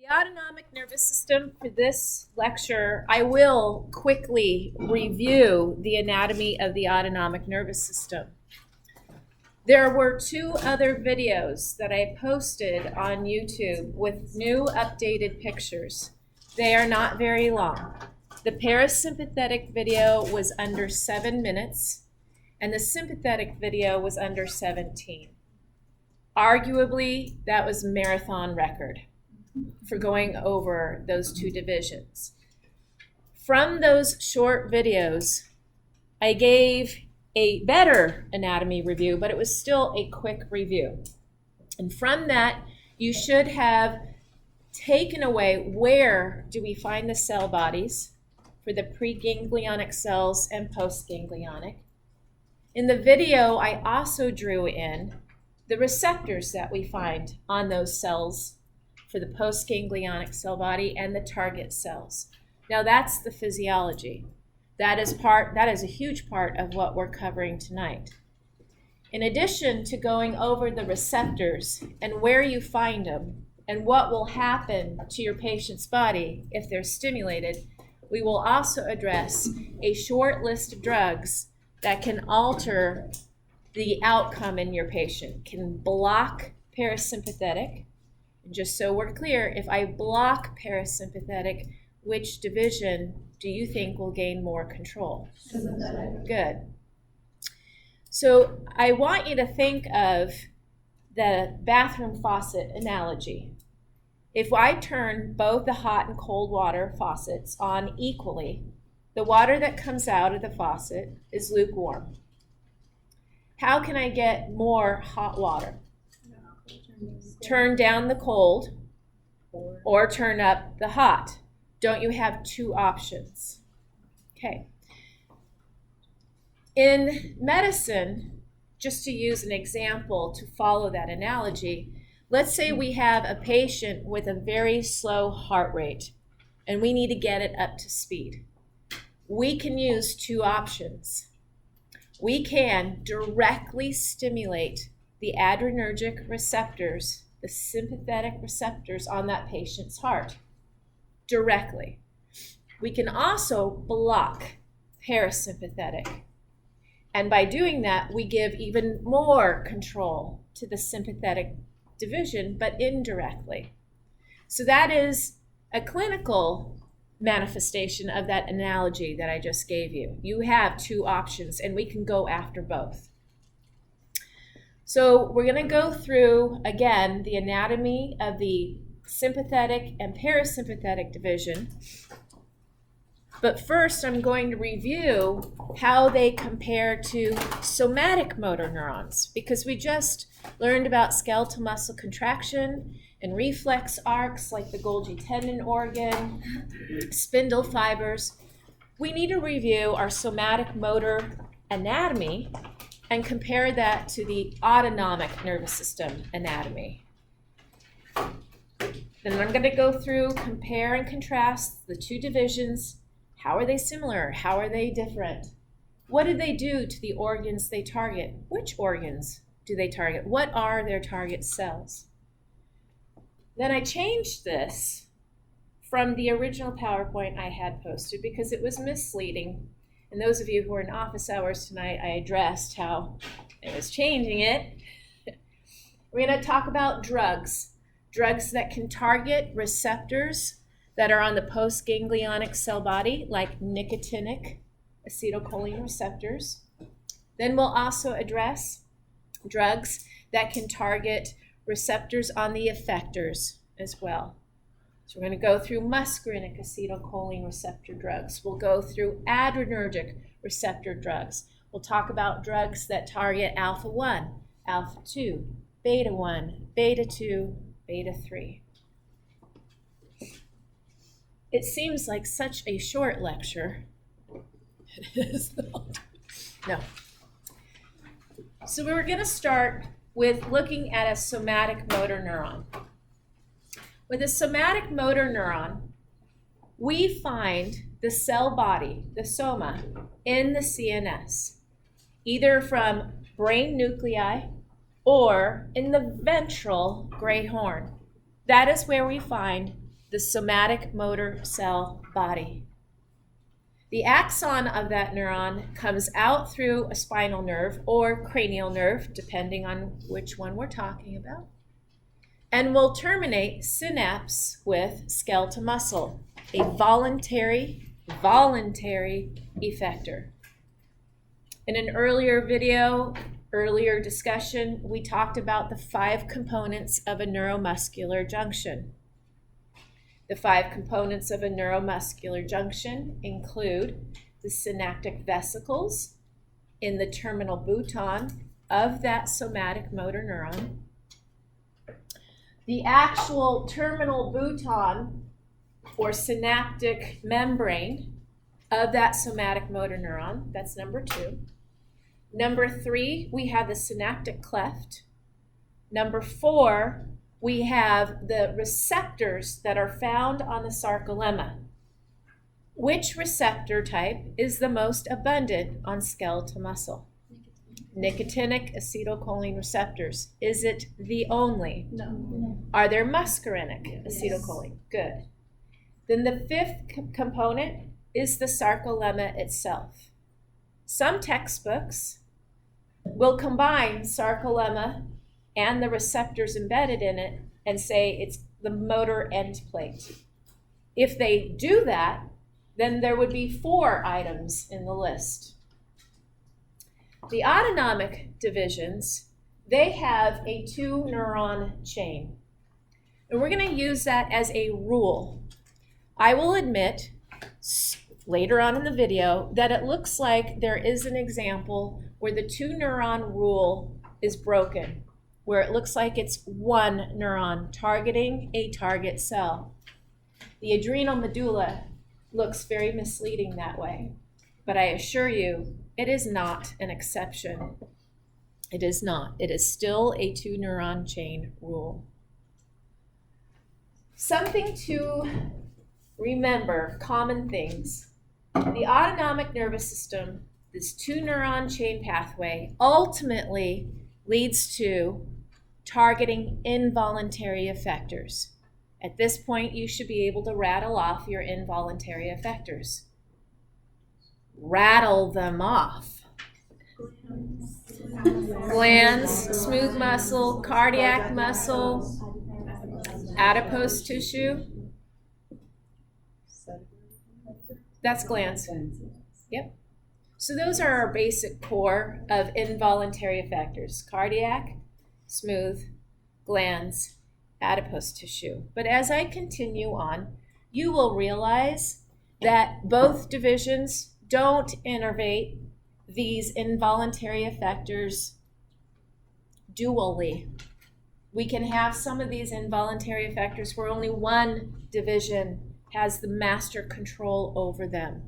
The autonomic nervous system. For this lecture, I will quickly review the anatomy of the autonomic nervous system. There were two other videos that I posted on YouTube with new updated pictures. They are not very long. The parasympathetic video was under 7 minutes, and the sympathetic video was under 17. Arguably, that was a marathon record for going over those two divisions. From those short videos, I gave a better anatomy review, but it was still a quick review. And from that, you should have taken away where do we find the cell bodies for the preganglionic cells and postganglionic. In the video, I also drew in the receptors that we find on those cells for the postganglionic cell body and the target cells. Now that's the physiology. That is a huge part of what we're covering tonight. In addition to going over the receptors and where you find them and what will happen to your patient's body if they're stimulated, we will also address a short list of drugs that can alter the outcome in your patient, can block parasympathetic. And just so we're clear, if I block parasympathetic, which division do you think will gain more control? Sympathetic. Good. So I want you to think of the bathroom faucet analogy. If I turn both the hot and cold water faucets on equally, the water that comes out of the faucet is lukewarm. How can I get more hot water? Turn down the cold or turn up the hot. Don't you have two options? Okay. In medicine, just to use an example to follow that analogy, let's say we have a patient with a very slow heart rate and we need to get it up to speed. We can use two options. We can directly stimulate the adrenergic receptors, the sympathetic receptors on that patient's heart directly. We can also block parasympathetic. And by doing that, we give even more control to the sympathetic division, but indirectly. So that is a clinical manifestation of that analogy that I just gave you. You have two options, and we can go after both. So we're going to go through, again, the anatomy of the sympathetic and parasympathetic division. But first, I'm going to review how they compare to somatic motor neurons, because we just learned about skeletal muscle contraction and reflex arcs like the Golgi tendon organ, spindle fibers. We need to review our somatic motor anatomy and compare that to the autonomic nervous system anatomy. Then I'm going to go through, compare and contrast the two divisions. How are they similar? How are they different? What do they do to the organs they target? Which organs do they target? What are their target cells? Then I changed this from the original PowerPoint I had posted because it was misleading. And those of you who are in office hours tonight, I addressed how I was changing it. We're going to talk about drugs that can target receptors that are on the postganglionic cell body, like nicotinic acetylcholine receptors. Then we'll also address drugs that can target receptors on the effectors as well. So we're going to go through muscarinic acetylcholine receptor drugs. We'll go through adrenergic receptor drugs. We'll talk about drugs that target alpha-1, alpha-2, beta-1, beta-2, beta-3. It seems like such a short lecture. It is. No. So we're going to start with looking at a somatic motor neuron. With a somatic motor neuron, we find the cell body, the soma, in the CNS, either from brain nuclei or in the ventral gray horn. That is where we find the somatic motor cell body. The axon of that neuron comes out through a spinal nerve or cranial nerve, depending on which one we're talking about, and will terminate synapse with skeletal muscle, a voluntary effector. In an earlier video, earlier discussion, we talked about the 5 components of a neuromuscular junction. The 5 components of a neuromuscular junction include the synaptic vesicles in the terminal bouton of that somatic motor neuron, the actual terminal bouton or synaptic membrane of that somatic motor neuron. That's number 2. Number 3, we have the synaptic cleft. Number 4, we have the receptors that are found on the sarcolemma. Which receptor type is the most abundant on skeletal muscle? Nicotinic acetylcholine receptors. Is it the only? No. Are there muscarinic acetylcholine? Good. Then the 5th component is the sarcolemma itself. Some textbooks will combine sarcolemma and the receptors embedded in it and say it's the motor end plate. If they do that, then there would be 4 items in the list. The autonomic divisions, they have a 2-neuron chain. And we're going to use that as a rule. I will admit later on in the video that it looks like there is an example where the 2-neuron rule is broken, where it looks like it's 1 neuron targeting a target cell. The adrenal medulla looks very misleading that way, but I assure you it is not an exception. It is not. It is still a 2-neuron chain rule. Something to remember, common things. The autonomic nervous system, this 2-neuron chain pathway, ultimately leads to targeting involuntary effectors. At this point, you should be able to rattle off your involuntary effectors. Rattle them off. Glands, smooth muscle, cardiac muscle, adipose tissue. That's glands. Yep. So those are our basic core of involuntary effectors: cardiac, smooth, glands, adipose tissue. But as I continue on, you will realize that both divisions don't innervate these involuntary effectors dually. We can have some of these involuntary effectors where only one division has the master control over them.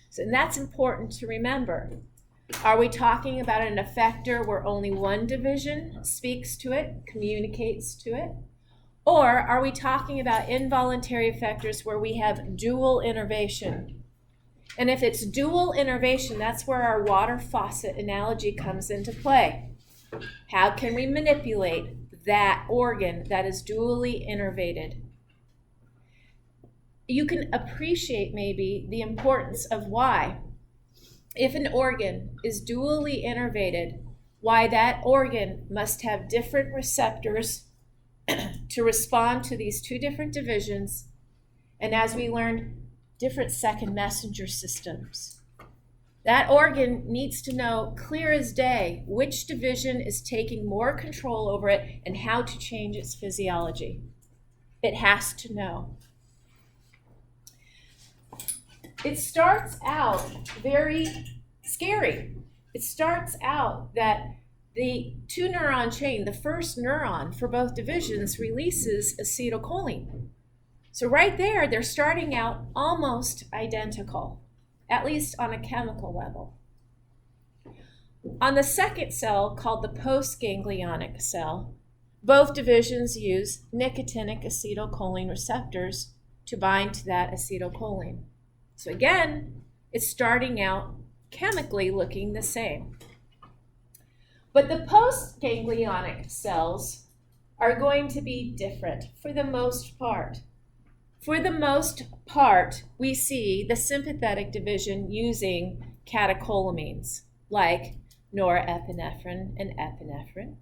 So, and that's important to remember. Are we talking about an effector where only one division speaks to it, communicates to it? Or are we talking about involuntary effectors where we have dual innervation? And if it's dual innervation, that's where our water faucet analogy comes into play. How can we manipulate that organ that is dually innervated? You can appreciate maybe the importance of why, if an organ is dually innervated, why that organ must have different receptors to respond to these 2 different divisions, and as we learned, different second messenger systems. That organ needs to know clear as day which division is taking more control over it and how to change its physiology. It has to know. It starts out very scary. It starts out that the 2-neuron chain, the first neuron for both divisions, releases acetylcholine. So right there, they're starting out almost identical, at least on a chemical level. On the second cell, called the postganglionic cell, both divisions use nicotinic acetylcholine receptors to bind to that acetylcholine. So again, it's starting out chemically looking the same. But the postganglionic cells are going to be different for the most part. For the most part, we see the sympathetic division using catecholamines like norepinephrine and epinephrine.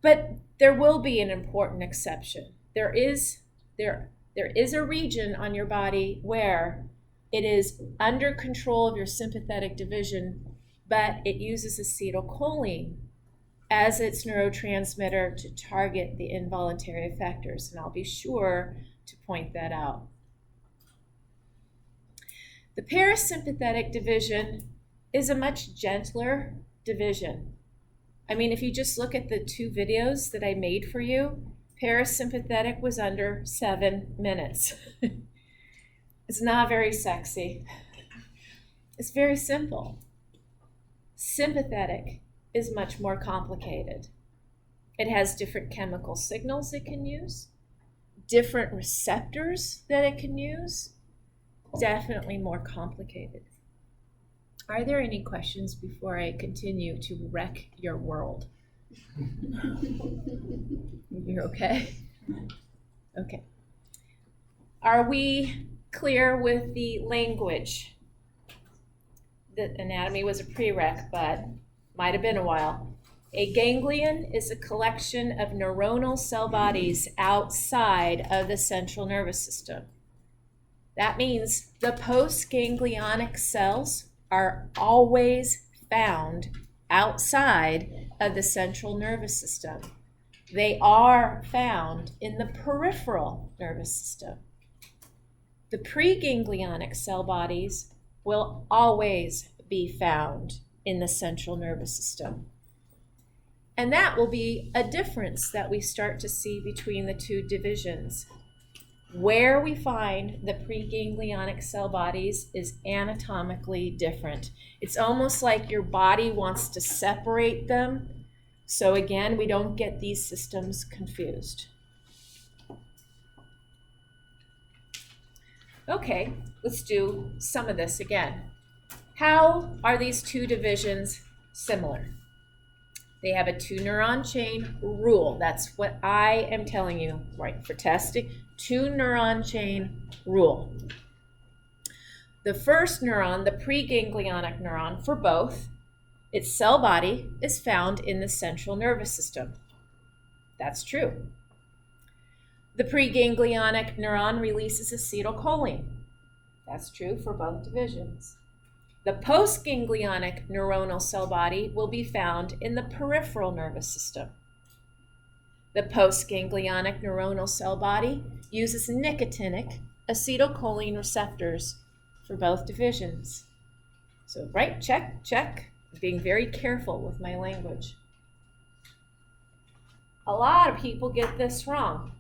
But there will be an important exception. There is a region on your body where it is under control of your sympathetic division, but it uses acetylcholine as its neurotransmitter to target the involuntary effectors, and I'll be sure to point that out. The parasympathetic division is a much gentler division. I mean, if you just look at the 2 videos that I made for you, parasympathetic was under 7 minutes. It's not very sexy. It's very simple. Sympathetic is much more complicated. It has different chemical signals it can use, different receptors that it can use. Definitely more complicated. Are there any questions before I continue to wreck your world? You're okay? Okay. Are we clear with the language? The anatomy was a prereq, but might have been a while. A ganglion is a collection of neuronal cell bodies outside of the central nervous system. That means the postganglionic cells are always found outside of the central nervous system. They are found in the peripheral nervous system. The preganglionic cell bodies will always be found in the central nervous system. And that will be a difference that we start to see between the 2 divisions. Where we find the preganglionic cell bodies is anatomically different. It's almost like your body wants to separate them. So again, we don't get these systems confused. Okay, let's do some of this again. How are these 2 divisions similar? They have a 2-neuron chain rule. That's what I am telling you, right, for testing. 2-neuron chain rule. The first neuron, the preganglionic neuron, for both, its cell body is found in the central nervous system. That's true. The preganglionic neuron releases acetylcholine. That's true for both divisions. The postganglionic neuronal cell body will be found in the peripheral nervous system. The postganglionic neuronal cell body uses nicotinic acetylcholine receptors for both divisions. So, right, check, check. I'm being very careful with my language. A lot of people get this wrong.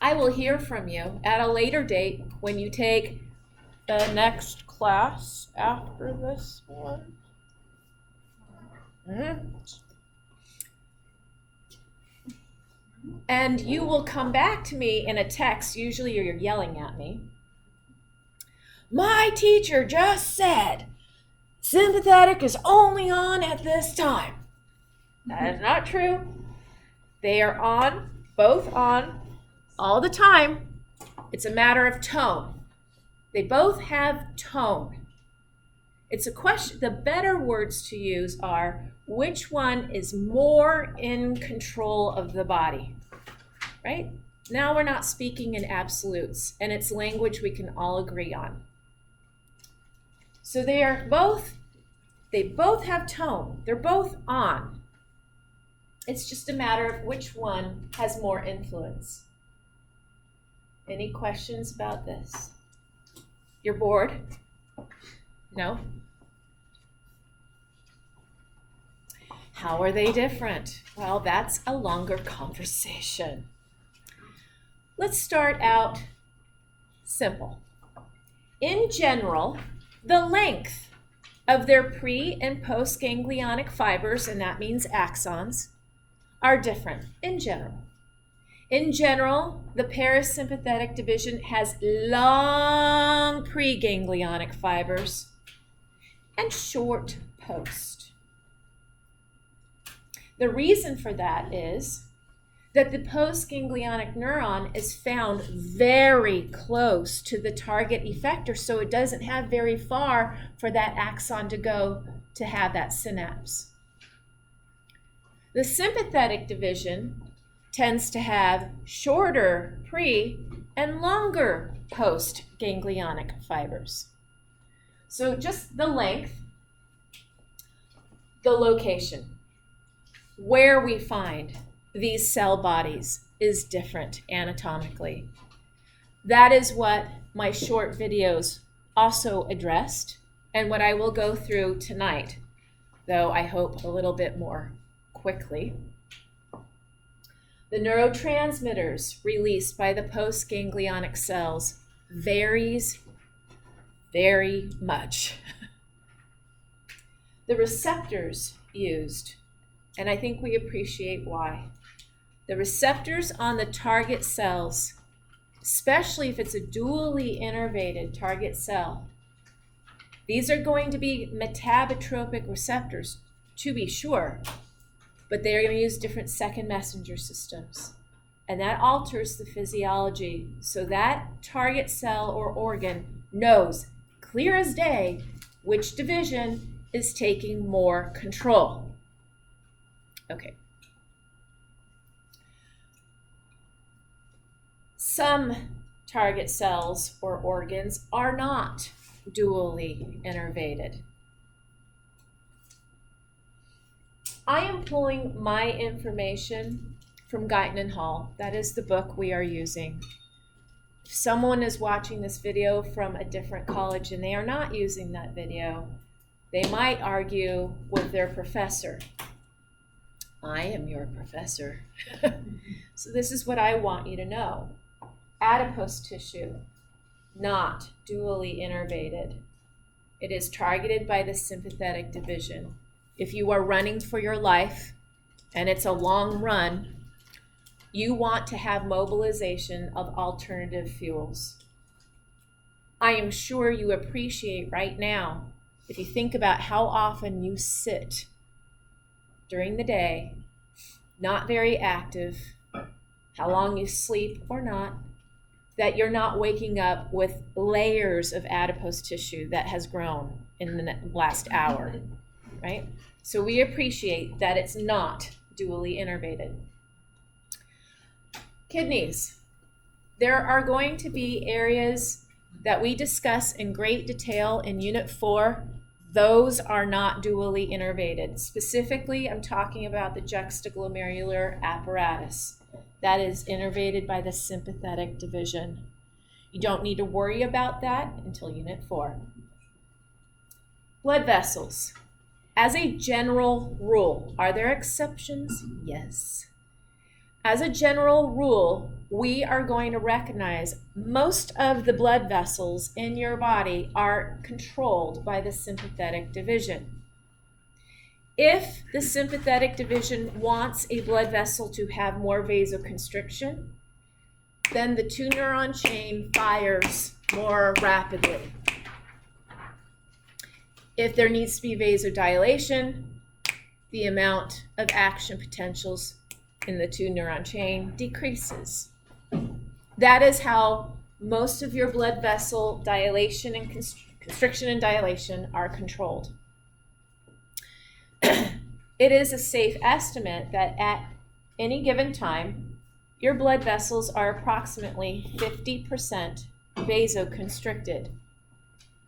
I will hear from you at a later date when you take the next class after this one. And you will come back to me in a text, usually you're yelling at me. My teacher just said sympathetic is only on at this time. That is not true. They are on, both on, all the time. It's a matter of tone. They both have tone. It's a question, the better words to use are, which one is more in control of the body, right? Now we're not speaking in absolutes, and it's language we can all agree on. So they both have tone. They're both on. It's just a matter of which one has more influence. Any questions about this? You're bored? No? How are they different? Well, that's a longer conversation. Let's start out simple. In general, the length of their pre- and postganglionic fibers, and that means axons, are different in general. In general, the parasympathetic division has long preganglionic fibers and short post. The reason for that is that the postganglionic neuron is found very close to the target effector, so it doesn't have very far for that axon to go to have that synapse. The sympathetic division tends to have shorter pre and longer postganglionic fibers. So just the length, the location, where we find these cell bodies is different anatomically. That is what my short videos also addressed and what I will go through tonight, though I hope a little bit more quickly. The neurotransmitters released by the postganglionic cells varies very much. The receptors used, and I think we appreciate why. The receptors on the target cells, especially if it's a dually innervated target cell, these are going to be metabotropic receptors, to be sure, but they are going to use different second messenger systems. And that alters the physiology so that target cell or organ knows, clear as day, which division is taking more control. Okay. Some target cells or organs are not dually innervated. I am pulling my information from Guyton and Hall. That is the book we are using. If someone is watching this video from a different college and they are not using that video, they might argue with their professor. I am your professor. So this is what I want you to know. Adipose tissue, not dually innervated. It is targeted by the sympathetic division. If you are running for your life and it's a long run, you want to have mobilization of alternative fuels. I am sure you appreciate right now, if you think about how often you sit during the day, not very active, how long you sleep or not, that you're not waking up with layers of adipose tissue that has grown in the last hour, right? So we appreciate that it's not dually innervated. Kidneys. There are going to be areas that we discuss in great detail in Unit 4. Those are not dually innervated. Specifically, I'm talking about the juxtaglomerular apparatus. That is innervated by the sympathetic division. You don't need to worry about that until Unit 4. Blood vessels. As a general rule, are there exceptions? Yes. As a general rule, we are going to recognize most of the blood vessels in your body are controlled by the sympathetic division. If the sympathetic division wants a blood vessel to have more vasoconstriction, then the 2-neuron chain fires more rapidly. If there needs to be vasodilation, the amount of action potentials in the 2-neuron chain decreases. That is how most of your blood vessel dilation and constriction and dilation are controlled. It is a safe estimate that at any given time, your blood vessels are approximately 50% vasoconstricted.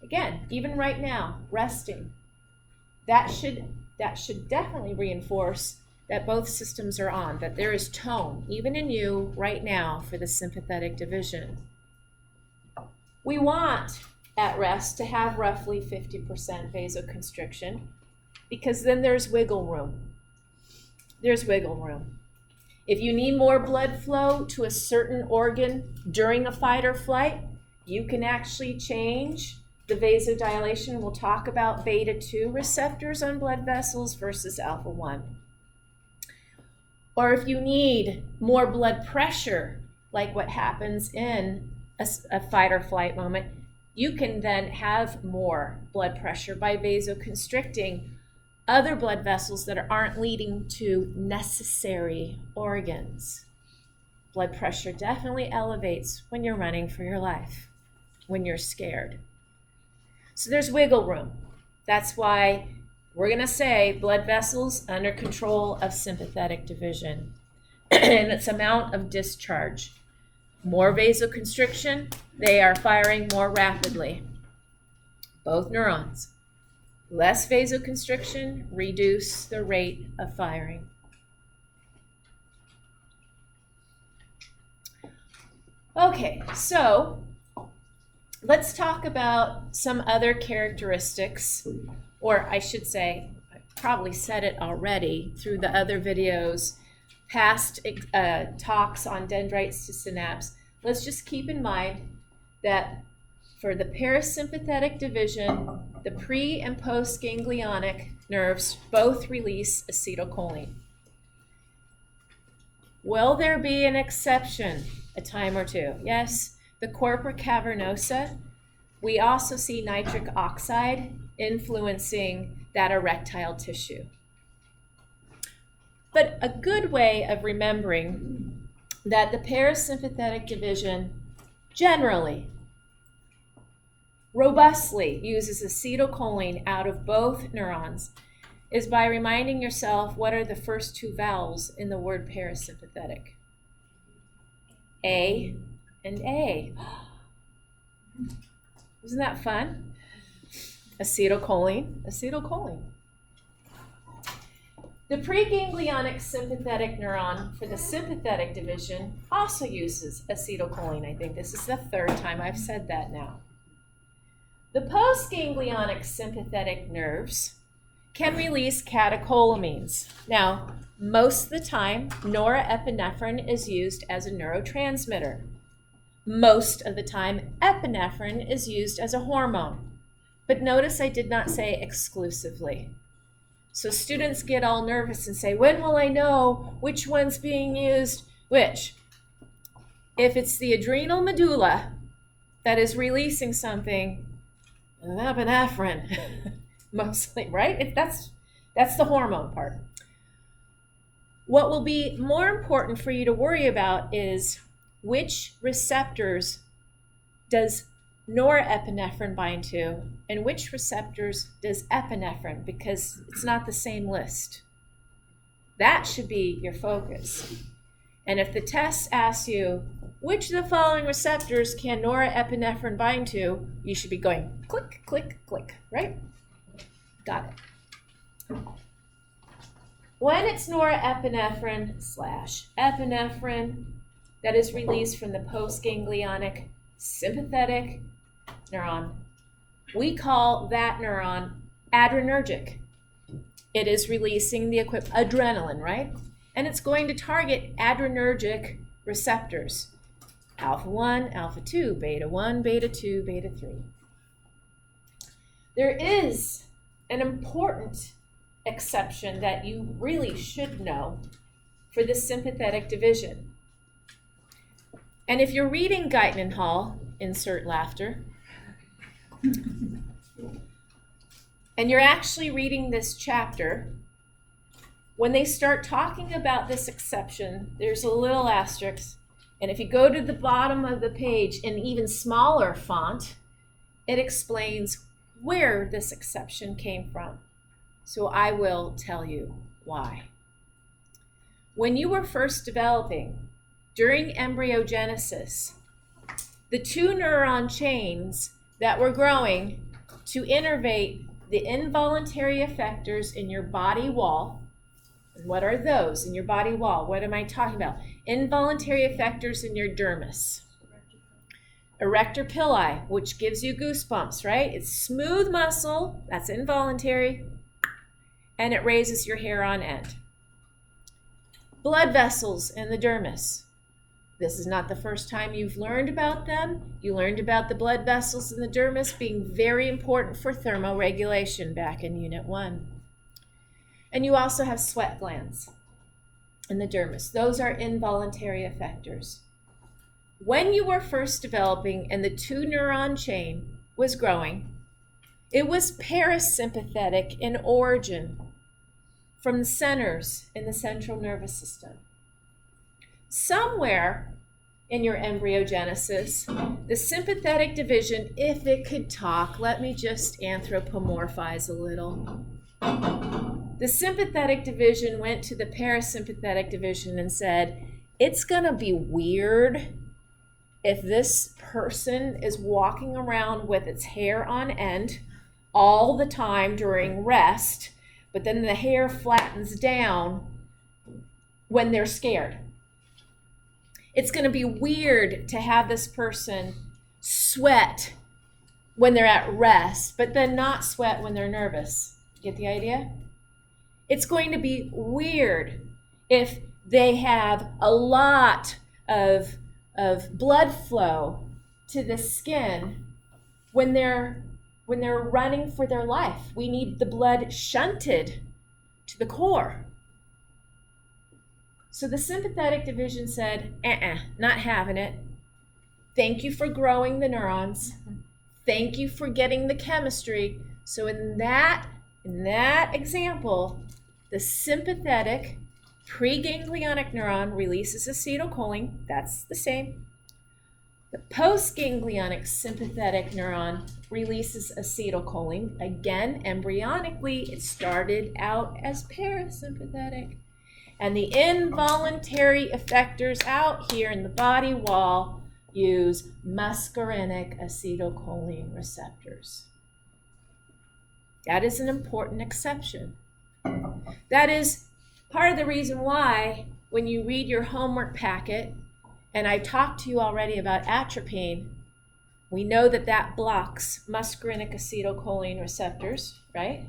Again, even right now, resting, that should definitely reinforce that both systems are on, that there is tone, even in you right now, for the sympathetic division. We want, at rest, to have roughly 50% vasoconstriction, because then there's wiggle room. There's wiggle room. If you need more blood flow to a certain organ during a fight or flight, you can actually change the vasodilation. We'll talk about beta 2 receptors on blood vessels versus alpha 1. Or if you need more blood pressure, like what happens in a fight or flight moment, you can then have more blood pressure by vasoconstricting other blood vessels that aren't leading to necessary organs. blood pressure definitely elevates when you're running for your life, when you're scared. So there's wiggle room. That's why we're going to say blood vessels under control of sympathetic division. And its amount of discharge. More vasoconstriction, they are firing more rapidly. Both neurons. Less vasoconstriction, reduce the rate of firing. Okay, so let's talk about some other characteristics, or I should say, I probably said it already through the other videos, past talks on dendrites to synapse. Let's just keep in mind that for the parasympathetic division, the pre- and postganglionic nerves both release acetylcholine. Will there be an exception a time or two? Yes, the corpora cavernosa. We also see nitric oxide influencing that erectile tissue. But a good way of remembering that the parasympathetic division generally, robustly uses acetylcholine out of both neurons is by reminding yourself what are the first two vowels in the word parasympathetic. A and A. Isn't that fun? Acetylcholine, acetylcholine. The preganglionic sympathetic neuron for the sympathetic division also uses acetylcholine. I think this is the third time I've said that now. The postganglionic sympathetic nerves can release catecholamines. Now, most of the time, norepinephrine is used as a neurotransmitter. Most of the time, epinephrine is used as a hormone. But notice I did not say exclusively. So students get all nervous and say, when will I know which one's being used? Which? If it's the adrenal medulla that is releasing something, epinephrine, mostly, right? That's the hormone part. What will be more important for you to worry about is which receptors does norepinephrine bind to and which receptors does epinephrine, because it's not the same list. That should be your focus. And if the test asks you, which of the following receptors can norepinephrine bind to, you should be going click, click, click, right? Got it. When it's norepinephrine / epinephrine that is released from the postganglionic sympathetic neuron, we call that neuron adrenergic. It is releasing the adrenaline, right? And it's going to target adrenergic receptors. Alpha 1, alpha 2, beta 1, beta 2, beta 3. There is an important exception that you really should know for the sympathetic division. And if you're reading Guyton and Hall, insert laughter, and you're actually reading this chapter, when they start talking about this exception, there's a little asterisk. And if you go to the bottom of the page in even smaller font, it explains where this exception came from. So I will tell you why. When you were first developing, during embryogenesis, the two neuron chains that were growing to innervate the involuntary effectors in your body wall. And what are those in your body wall? What am I talking about? Involuntary effectors in your dermis. Erector pili, which gives you goosebumps, right? It's smooth muscle, that's involuntary, and it raises your hair on end. Blood vessels in the dermis. This is not the first time you've learned about them. You learned about the blood vessels in the dermis being very important for thermoregulation back in Unit 1. And you also have sweat glands in the dermis. Those are involuntary effectors. When you were first developing and the two neuron chain was growing, it was parasympathetic in origin from the centers in the central nervous system. somewhere in your embryogenesis, the sympathetic division, if it could talk, let me just anthropomorphize a little. The sympathetic division went to the parasympathetic division and said, it's going to be weird if this person is walking around with its hair on end all the time during rest, but then the hair flattens down when they're scared. It's going to be weird to have this person sweat when they're at rest, but then not sweat when they're nervous. Get the idea? It's going to be weird if they have a lot of blood flow to the skin when they're running for their life. We need the blood shunted to the core. So the sympathetic division said, not having it. Thank you for growing the neurons. Thank you for getting the chemistry. So in that example, the sympathetic preganglionic neuron releases acetylcholine. That's the same. The postganglionic sympathetic neuron releases acetylcholine. Again, embryonically, it started out as parasympathetic. And the involuntary effectors out here in the body wall use muscarinic acetylcholine receptors. That is an important exception. That is part of the reason why when you read your homework packet, and I talked to you already about atropine, we know that blocks muscarinic acetylcholine receptors, right?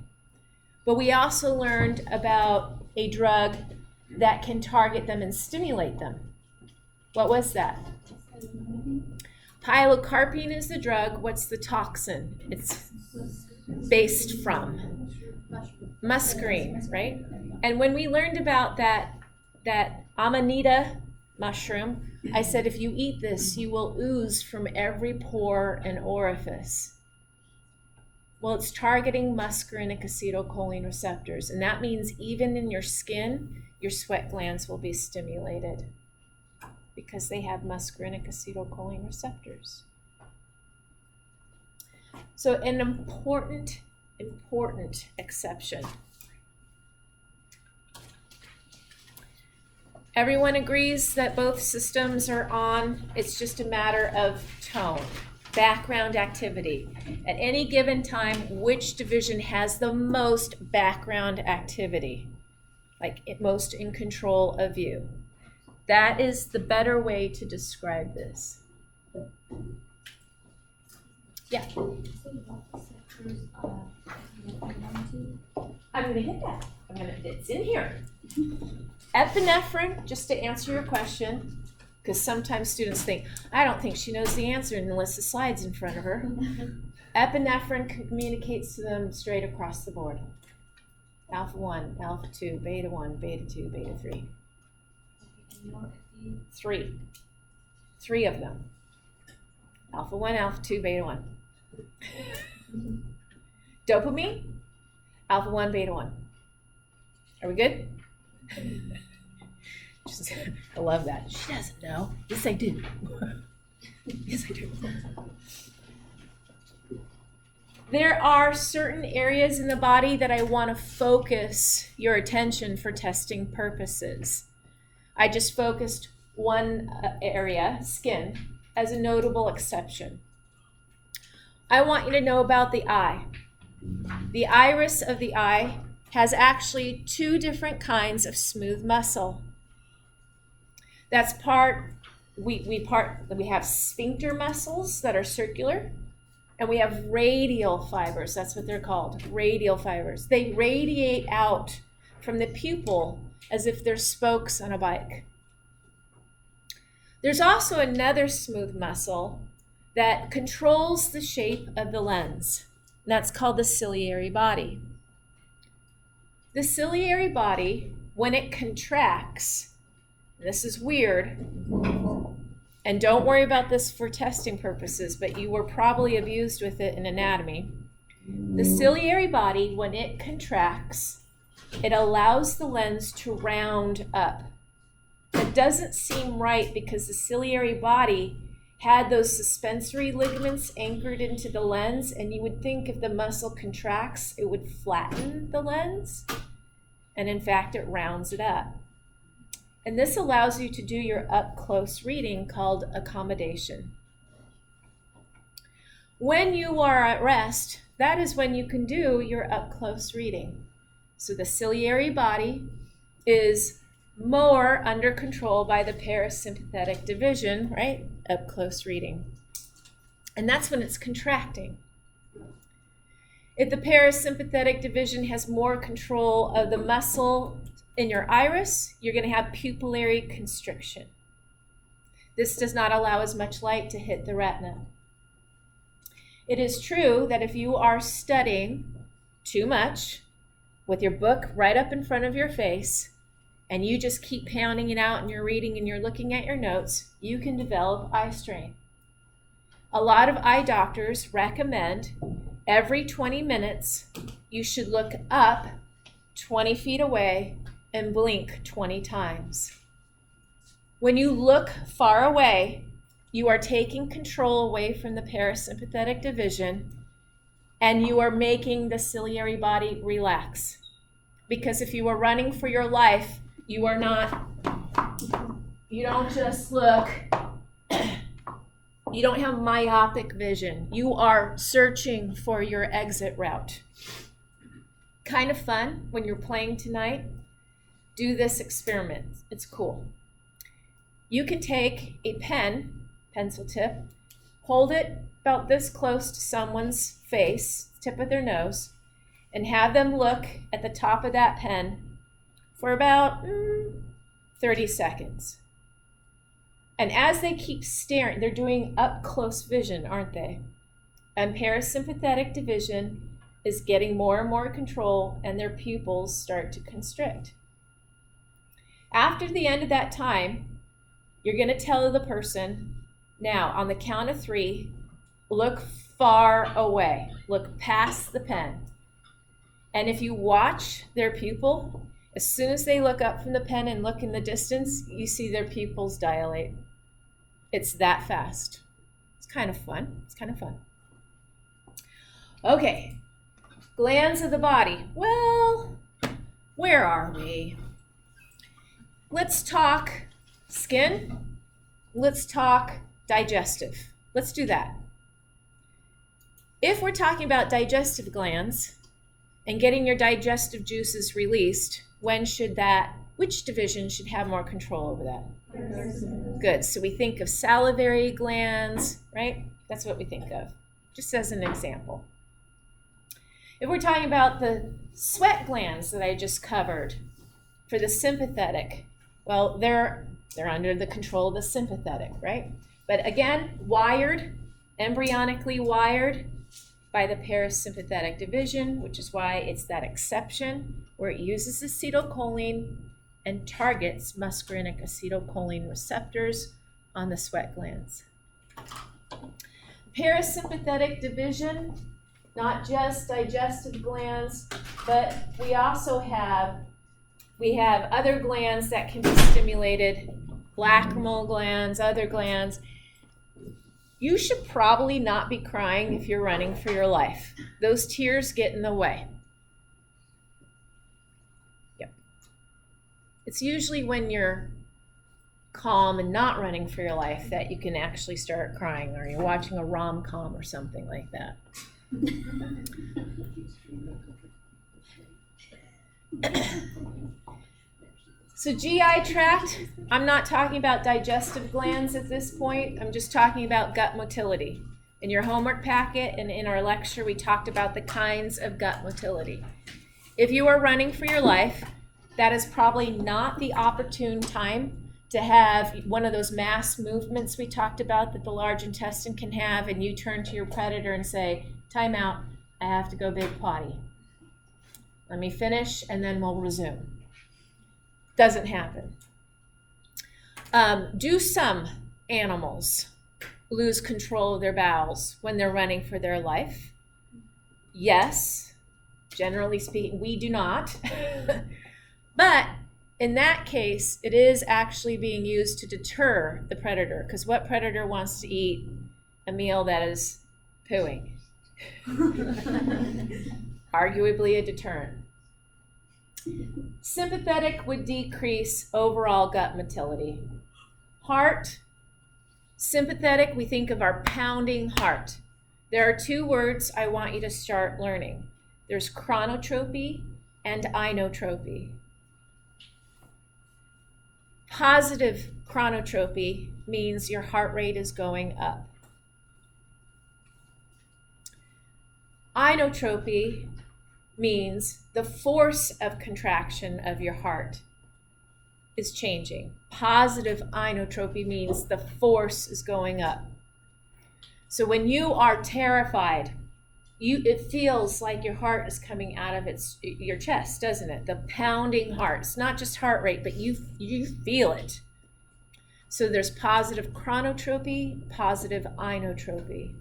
But we also learned about a drug that can target them and stimulate them. What was that? Pilocarpine is the drug. What's the toxin? It's based from muscarine, right? And when we learned about that amanita mushroom, I said if you eat this, you will ooze from every pore and orifice. Well, it's targeting muscarinic acetylcholine receptors, and that means even in your skin, your sweat glands will be stimulated because they have muscarinic acetylcholine receptors. So an important exception. Everyone agrees that both systems are on. It's just a matter of tone, background activity. At any given time, which division has the most background activity? Like most in control of you. That is the better way to describe this. Yeah. I'm going to hit that. It's in here. Epinephrine, just to answer your question, because sometimes students think, I don't think she knows the answer unless the slide's in front of her. Epinephrine communicates to them straight across the board. Alpha 1, alpha 2, beta 1, beta 2, beta 3. Three of them. Alpha 1, alpha 2, beta 1. Dopamine, alpha 1, beta 1. Are we good? I love that. She doesn't know. Yes, I do. Yes, I do. There are certain areas in the body that I want to focus your attention for testing purposes. I just focused one area, skin, as a notable exception. I want you to know about the eye. The iris of the eye has actually two different kinds of smooth muscle. That's we have sphincter muscles that are circular, and we have radial fibers. That's what they're called, radial fibers. They radiate out from the pupil as if they're spokes on a bike. There's also another smooth muscle that controls the shape of the lens. And that's called the ciliary body. The ciliary body, when it contracts, this is weird, and don't worry about this for testing purposes, but you were probably abused with it in anatomy. The ciliary body, when it contracts, it allows the lens to round up. It doesn't seem right because the ciliary body had those suspensory ligaments anchored into the lens, and you would think if the muscle contracts, it would flatten the lens, and in fact, it rounds it up. And this allows you to do your up-close reading called accommodation. When you are at rest, that is when you can do your up-close reading. So the ciliary body is more under control by the parasympathetic division, right? Up-close reading. And that's when it's contracting. If the parasympathetic division has more control of the muscle in your iris, you're going to have pupillary constriction. This does not allow as much light to hit the retina. It is true that if you are studying too much with your book right up in front of your face, and you just keep pounding it out and you're reading and you're looking at your notes, you can develop eye strain. A lot of eye doctors recommend every 20 minutes you should look up 20 feet away and blink 20 times. When you look far away, you are taking control away from the parasympathetic division, and you are making the ciliary body relax. Because if you are running for your life, you don't just look, you don't have myopic vision. You are searching for your exit route. Kind of fun when you're playing tonight. Do this experiment. It's cool. You can take a pencil tip, hold it about this close to someone's face, tip of their nose, and have them look at the top of that pen for about 30 seconds. And as they keep staring, they're doing up close vision, aren't they? And parasympathetic division is getting more and more control, and their pupils start to constrict. After the end of that time, you're going to tell the person, now on the count of 3, look far away, look past the pen. And if you watch their pupil, as soon as they look up from the pen and look in the distance, you see their pupils dilate. It's that fast. It's kind of fun. Okay, glands of the body. Well, where are we? Let's talk skin. Let's talk digestive. Let's do that. If we're talking about digestive glands and getting your digestive juices released, which division should have more control over that? Good. So we think of salivary glands, right? That's what we think of, just as an example. If we're talking about the sweat glands that I just covered for the sympathetic, well, they're under the control of the sympathetic, right? But again, embryonically wired by the parasympathetic division, which is why it's that exception where it uses acetylcholine and targets muscarinic acetylcholine receptors on the sweat glands. Parasympathetic division, not just digestive glands, but we have other glands that can be stimulated, lacrimal glands, other glands. You should probably not be crying if you're running for your life. Those tears get in the way. Yep. It's usually when you're calm and not running for your life that you can actually start crying, or you're watching a rom-com or something like that. So GI tract, I'm not talking about digestive glands at this point. I'm just talking about gut motility. In your homework packet and in our lecture, we talked about the kinds of gut motility. If you are running for your life, that is probably not the opportune time to have one of those mass movements we talked about that the large intestine can have, and you turn to your predator and say, time out, I have to go big potty. Let me finish and then we'll resume. Doesn't happen. Do some animals lose control of their bowels when they're running for their life? Yes, generally speaking, we do not. But in that case, it is actually being used to deter the predator, because what predator wants to eat a meal that is pooing? Arguably a deterrent. Sympathetic would decrease overall gut motility. Heart, sympathetic, we think of our pounding heart. There are two words I want you to start learning. There's chronotropy and inotropy. Positive chronotropy means your heart rate is going up. Inotropy means the force of contraction of your heart is changing. Positive inotropy means the force is going up. So when you are terrified, it feels like your heart is coming out of your chest, doesn't it? The pounding heart. It's not just heart rate, but you feel it. So there's positive chronotropy, positive inotropy.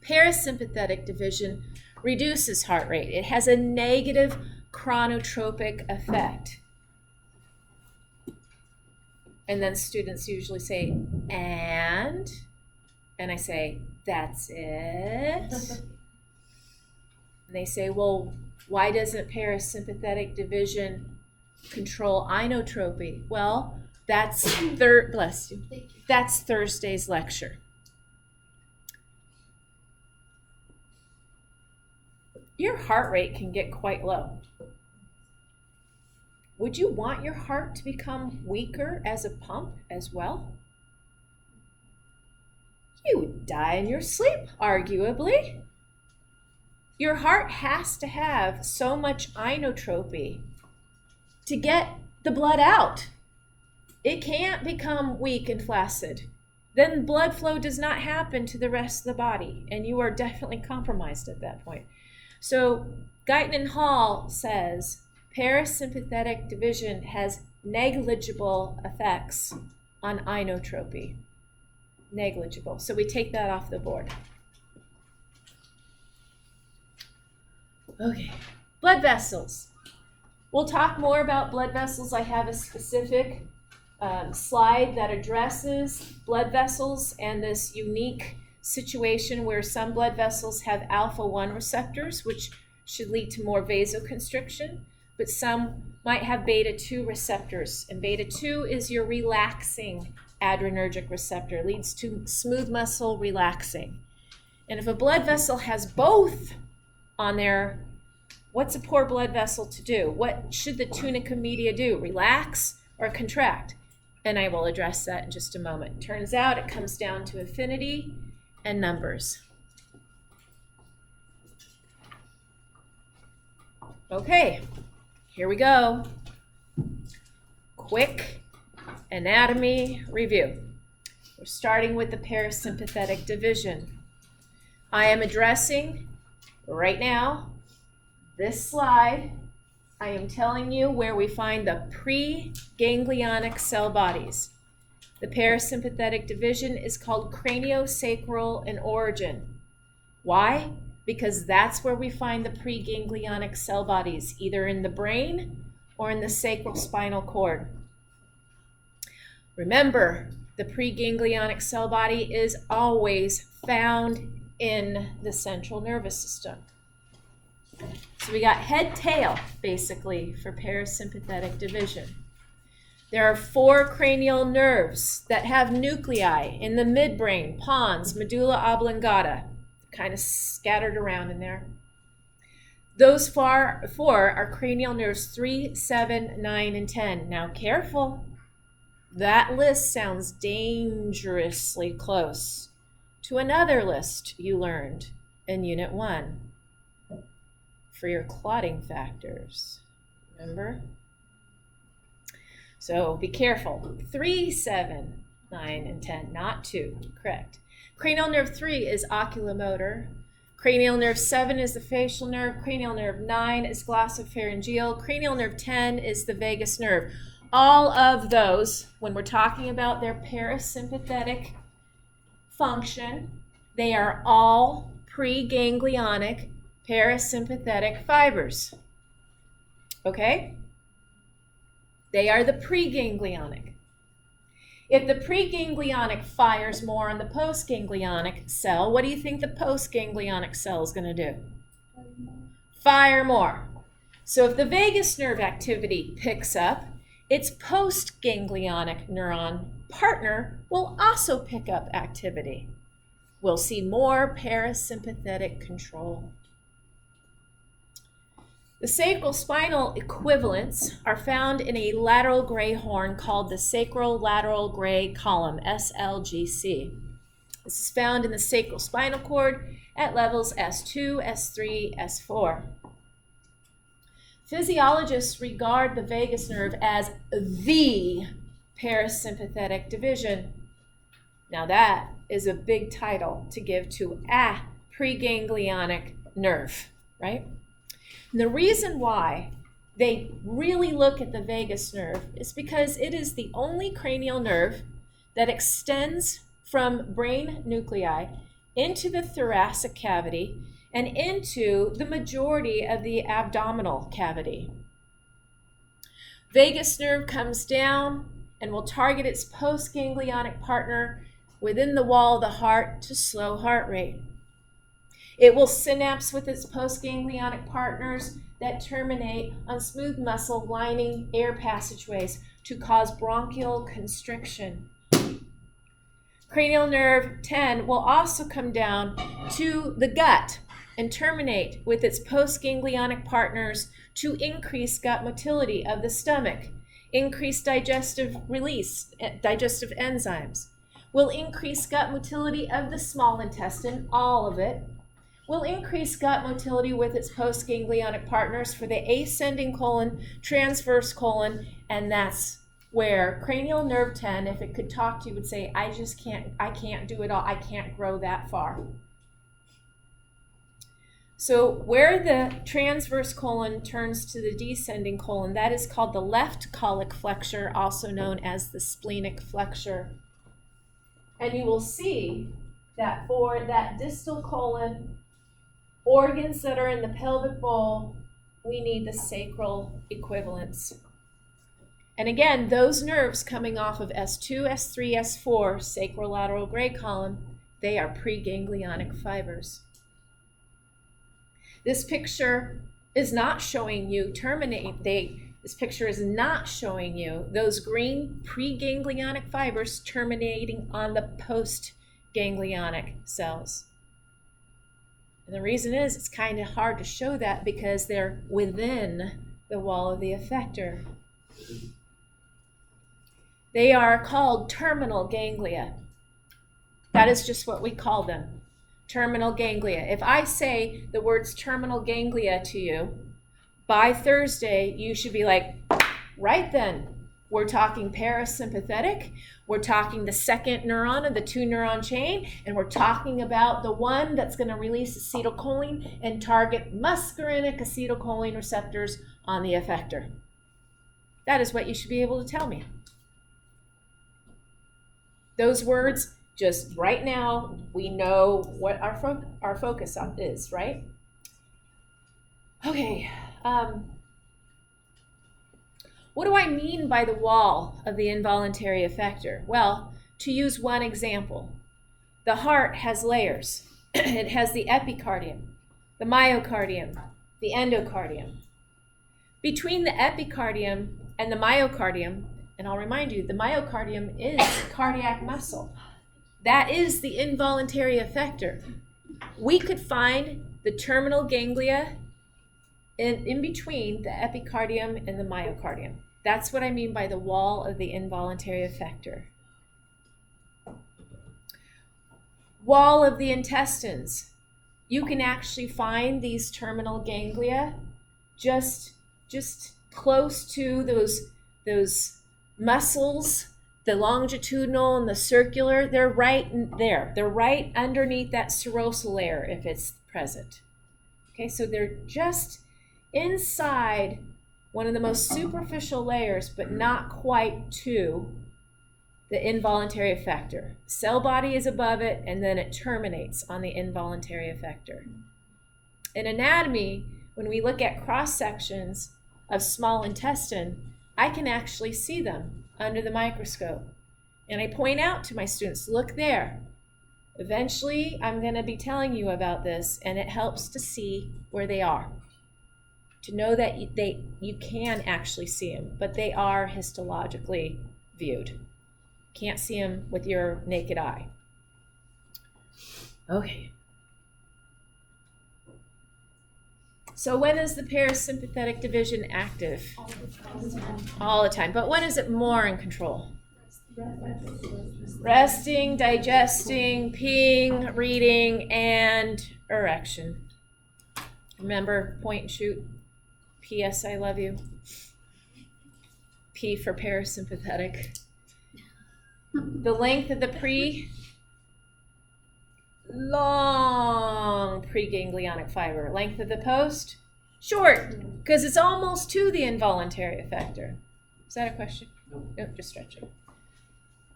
Parasympathetic division reduces heart rate. It has a negative chronotropic effect. And then students usually say, and I say, that's it. And they say, well, why doesn't parasympathetic division control inotropy? Well, that's bless you. That's Thursday's lecture. Your heart rate can get quite low. Would you want your heart to become weaker as a pump as well? You would die in your sleep, arguably. Your heart has to have so much inotropy to get the blood out. It can't become weak and flaccid. Then blood flow does not happen to the rest of the body, and you are definitely compromised at that point. So Guyton and Hall says parasympathetic division has negligible effects on inotropy. Negligible. So we take that off the board. Okay, blood vessels. We'll talk more about blood vessels. I have a specific slide that addresses blood vessels and this unique situation where some blood vessels have alpha-1 receptors, which should lead to more vasoconstriction, but some might have beta-2 receptors, and beta-2 is your relaxing adrenergic receptor, leads to smooth muscle relaxing. And if a blood vessel has both on there, what's a poor blood vessel to do? What should the tunica media do? Relax or contract? And I will address that in just a moment. Turns out it comes down to affinity and numbers. Okay, here we go. Quick anatomy review. We're starting with the parasympathetic division. I am addressing right now this slide. I am telling you where we find the preganglionic cell bodies. The parasympathetic division is called craniosacral in origin. Why? Because that's where we find the preganglionic cell bodies, either in the brain or in the sacral spinal cord. Remember, the preganglionic cell body is always found in the central nervous system. So we got head-tail, basically, for parasympathetic division. There are 4 cranial nerves that have nuclei in the midbrain, pons, medulla oblongata, kind of scattered around in there. Those 4 are cranial nerves 3, 7, 9, and 10. Now careful, that list sounds dangerously close to another list you learned in Unit 1 for your clotting factors. Remember? So be careful. 3, 7, 9, and 10, not 2. Correct. Cranial nerve 3 is oculomotor. Cranial nerve 7 is the facial nerve. Cranial nerve 9 is glossopharyngeal. Cranial nerve 10 is the vagus nerve. All of those, when we're talking about their parasympathetic function, they are all preganglionic parasympathetic fibers. Okay? They are the preganglionic. If the preganglionic fires more on the postganglionic cell, what do you think the postganglionic cell is going to do? Fire more. So if the vagus nerve activity picks up, its postganglionic neuron partner will also pick up activity. We'll see more parasympathetic control. The sacral spinal equivalents are found in a lateral gray horn called the sacral lateral gray column, SLGC. This is found in the sacral spinal cord at levels S2, S3, S4. Physiologists regard the vagus nerve as the parasympathetic division. Now that is a big title to give to a preganglionic nerve, right? And the reason why they really look at the vagus nerve is because it is the only cranial nerve that extends from brain nuclei into the thoracic cavity and into the majority of the abdominal cavity. Vagus nerve comes down and will target its postganglionic partner within the wall of the heart to slow heart rate. It will synapse with its postganglionic partners that terminate on smooth muscle lining air passageways to cause bronchial constriction. Cranial nerve 10 will also come down to the gut and terminate with its postganglionic partners to increase gut motility of the stomach, increase digestive release, digestive enzymes, will increase gut motility of the small intestine, all of it, will increase gut motility with its postganglionic partners for the ascending colon, transverse colon, and that's where cranial nerve 10, if it could talk to you, would say, I can't do it all, I can't grow that far. So where the transverse colon turns to the descending colon, that is called the left colic flexor, also known as the splenic flexor. And you will see that for that distal colon, organs that are in the pelvic bowl, we need the sacral equivalents. And again, those nerves coming off of S2, S3, S4, sacral lateral gray column, they are preganglionic fibers. This picture is not showing you this picture is not showing you those green preganglionic fibers terminating on the postganglionic cells. And the reason is it's kind of hard to show that because they're within the wall of the effector. They are called terminal ganglia. That is just what we call them, terminal ganglia. If I say the words terminal ganglia to you, by Thursday, you should be like, right then, we're talking parasympathetic, we're talking the second neuron of the two-neuron chain, and we're talking about the one that's going to release acetylcholine and target muscarinic acetylcholine receptors on the effector. That is what you should be able to tell me. Those words, just right now, we know what our focus on is, right? Okay. What do I mean by the wall of the involuntary effector? Well, to use one example, the heart has layers. It has the epicardium, the myocardium, the endocardium. Between the epicardium and the myocardium, and I'll remind you, the myocardium is cardiac muscle. That is the involuntary effector. We could find the terminal ganglia in between the epicardium and the myocardium. That's what I mean by the wall of the involuntary effector. Wall of the intestines. You can actually find these terminal ganglia just close to those muscles, the longitudinal and the circular. They're right there. They're right underneath that serosal layer if it's present. Okay, so they're just inside one of the most superficial layers, but not quite to the involuntary effector. Cell body is above it, and then it terminates on the involuntary effector. In anatomy, when we look at cross sections of small intestine, I can actually see them under the microscope. And I point out to my students, look there. Eventually, I'm going to be telling you about this, and it helps to see where they are. To know that you can actually see them, but they are histologically viewed. Can't see them with your naked eye. Okay. So when is the parasympathetic division active? All the time. But when is it more in control? Resting, digesting, peeing, reading, and erection. Remember, point and shoot. P.S. I love you. P for parasympathetic. The length of the long preganglionic fiber. Length of the post, short, because it's almost to the involuntary effector. Is that a question? No, just stretching.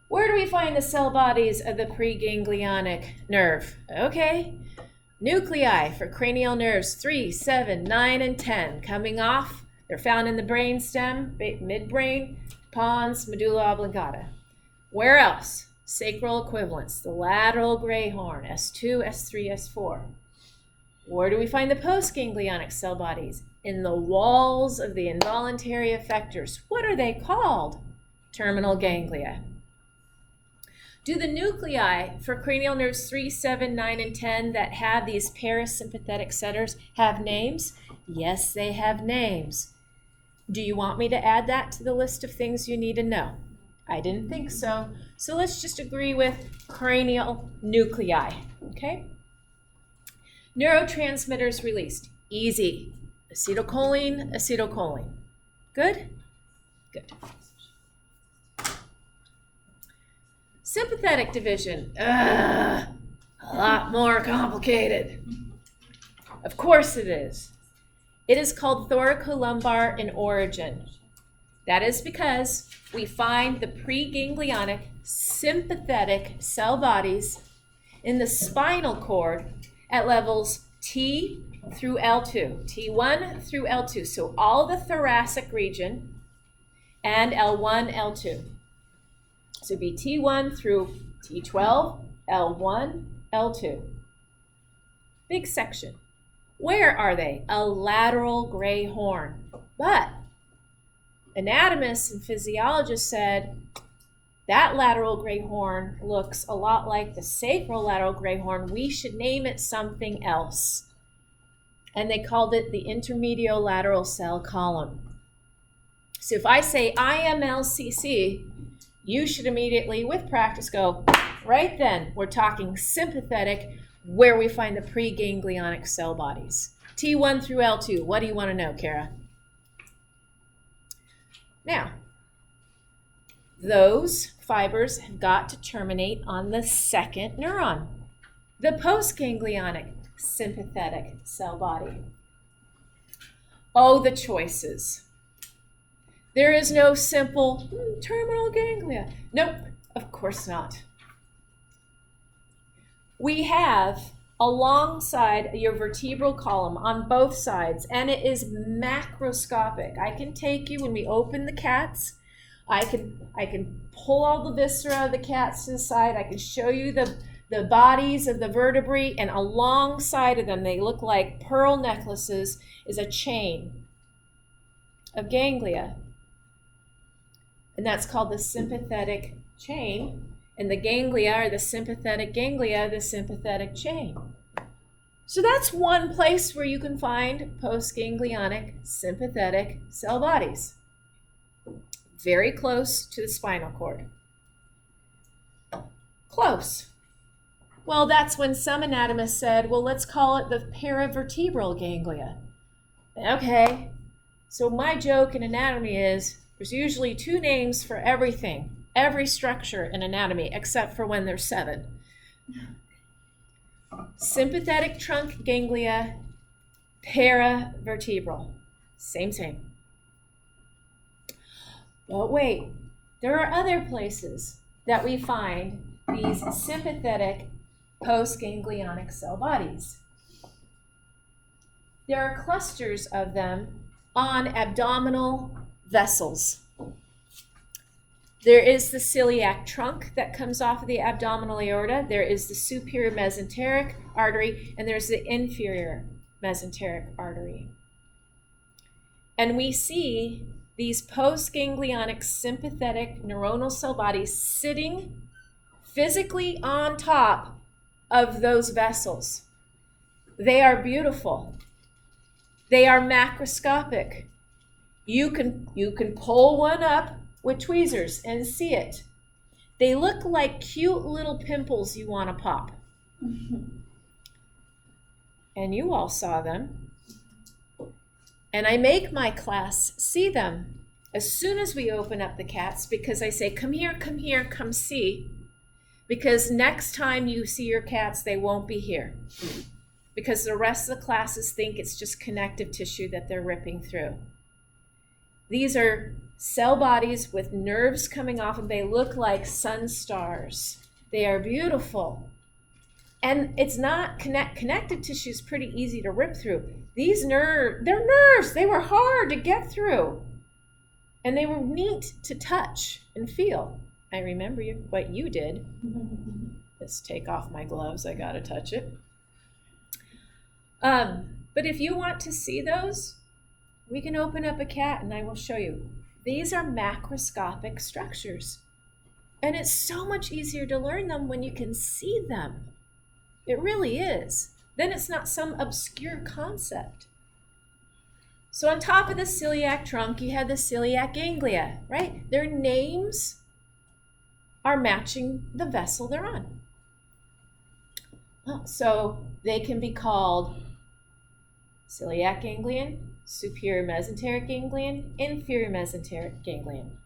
Where do we find the cell bodies of the preganglionic nerve? Okay. Nuclei for cranial nerves 3, 7, 9, and 10 coming off. They're found in the brain stem, midbrain, pons, medulla oblongata. Where else? Sacral equivalents, the lateral gray horn, S2, S3, S4. Where do we find the postganglionic cell bodies? In the walls of the involuntary effectors. What are they called? Terminal ganglia. Do the nuclei for cranial nerves 3, 7, 9, and 10 that have these parasympathetic centers have names? Yes, they have names. Do you want me to add that to the list of things you need to know? I didn't think so. So let's just agree with cranial nuclei, okay? Neurotransmitters released. Easy. Acetylcholine, acetylcholine. Good? Good. Sympathetic division. A lot more complicated. Of course it is. It is called thoracolumbar in origin. That is because we find the preganglionic sympathetic cell bodies in the spinal cord at levels T through L2, T1 through L2. So all the thoracic region and L1, L2. So it'd be T1 through T12, L1, L2. Big section. Where are they? A lateral gray horn. But anatomists and physiologists said that lateral gray horn looks a lot like the sacral lateral gray horn. We should name it something else. And they called it the intermediolateral cell column. So if I say IMLCC, you should immediately, with practice, go, right then, we're talking sympathetic, where we find the preganglionic cell bodies. T1 through L2. What do you want to know, Kara? Now, those fibers have got to terminate on the second neuron, the postganglionic sympathetic cell body. Oh, the choices. There is no simple terminal ganglia. Nope, of course not. We have alongside your vertebral column on both sides, and it is macroscopic. I can take you, when we open the cats, I can pull all the viscera of the cats to the side. I can show you the bodies of the vertebrae, and alongside of them, they look like pearl necklaces, is a chain of ganglia. And that's called the sympathetic chain. And the ganglia are the sympathetic ganglia, the sympathetic chain. So that's one place where you can find postganglionic sympathetic cell bodies. Very close to the spinal cord. Close. Well, that's when some anatomists said, well, let's call it the paravertebral ganglia. Okay, so my joke in anatomy is there's usually 2 names for everything, every structure in anatomy, except for when there's 7. Sympathetic trunk ganglia, paravertebral. Same. But wait, there are other places that we find these sympathetic postganglionic cell bodies. There are clusters of them on abdominal vessels. There is the celiac trunk that comes off of the abdominal aorta. There is the superior mesenteric artery, and there's the inferior mesenteric artery. And we see these postganglionic sympathetic neuronal cell bodies sitting physically on top of those vessels. They are beautiful. They are macroscopic. You can pull one up with tweezers and see it. They look like cute little pimples you want to pop. And you all saw them. And I make my class see them as soon as we open up the cats, because I say, come here, come see. Because next time you see your cats, they won't be here. Because the rest of the classes think it's just connective tissue that they're ripping through. These are cell bodies with nerves coming off, and they look like sun stars. They are beautiful. And it's not connective tissue is pretty easy to rip through. They're nerves. They were hard to get through. And they were neat to touch and feel. I remember what you did. Let's take off my gloves. I gotta touch it. But if you want to see those, we can open up a cat and I will show you. These are macroscopic structures. And it's so much easier to learn them when you can see them. It really is. Then it's not some obscure concept. So on top of the celiac trunk, you have the celiac ganglia, right? Their names are matching the vessel they're on. So they can be called celiac ganglion, superior mesenteric ganglion, inferior mesenteric ganglion.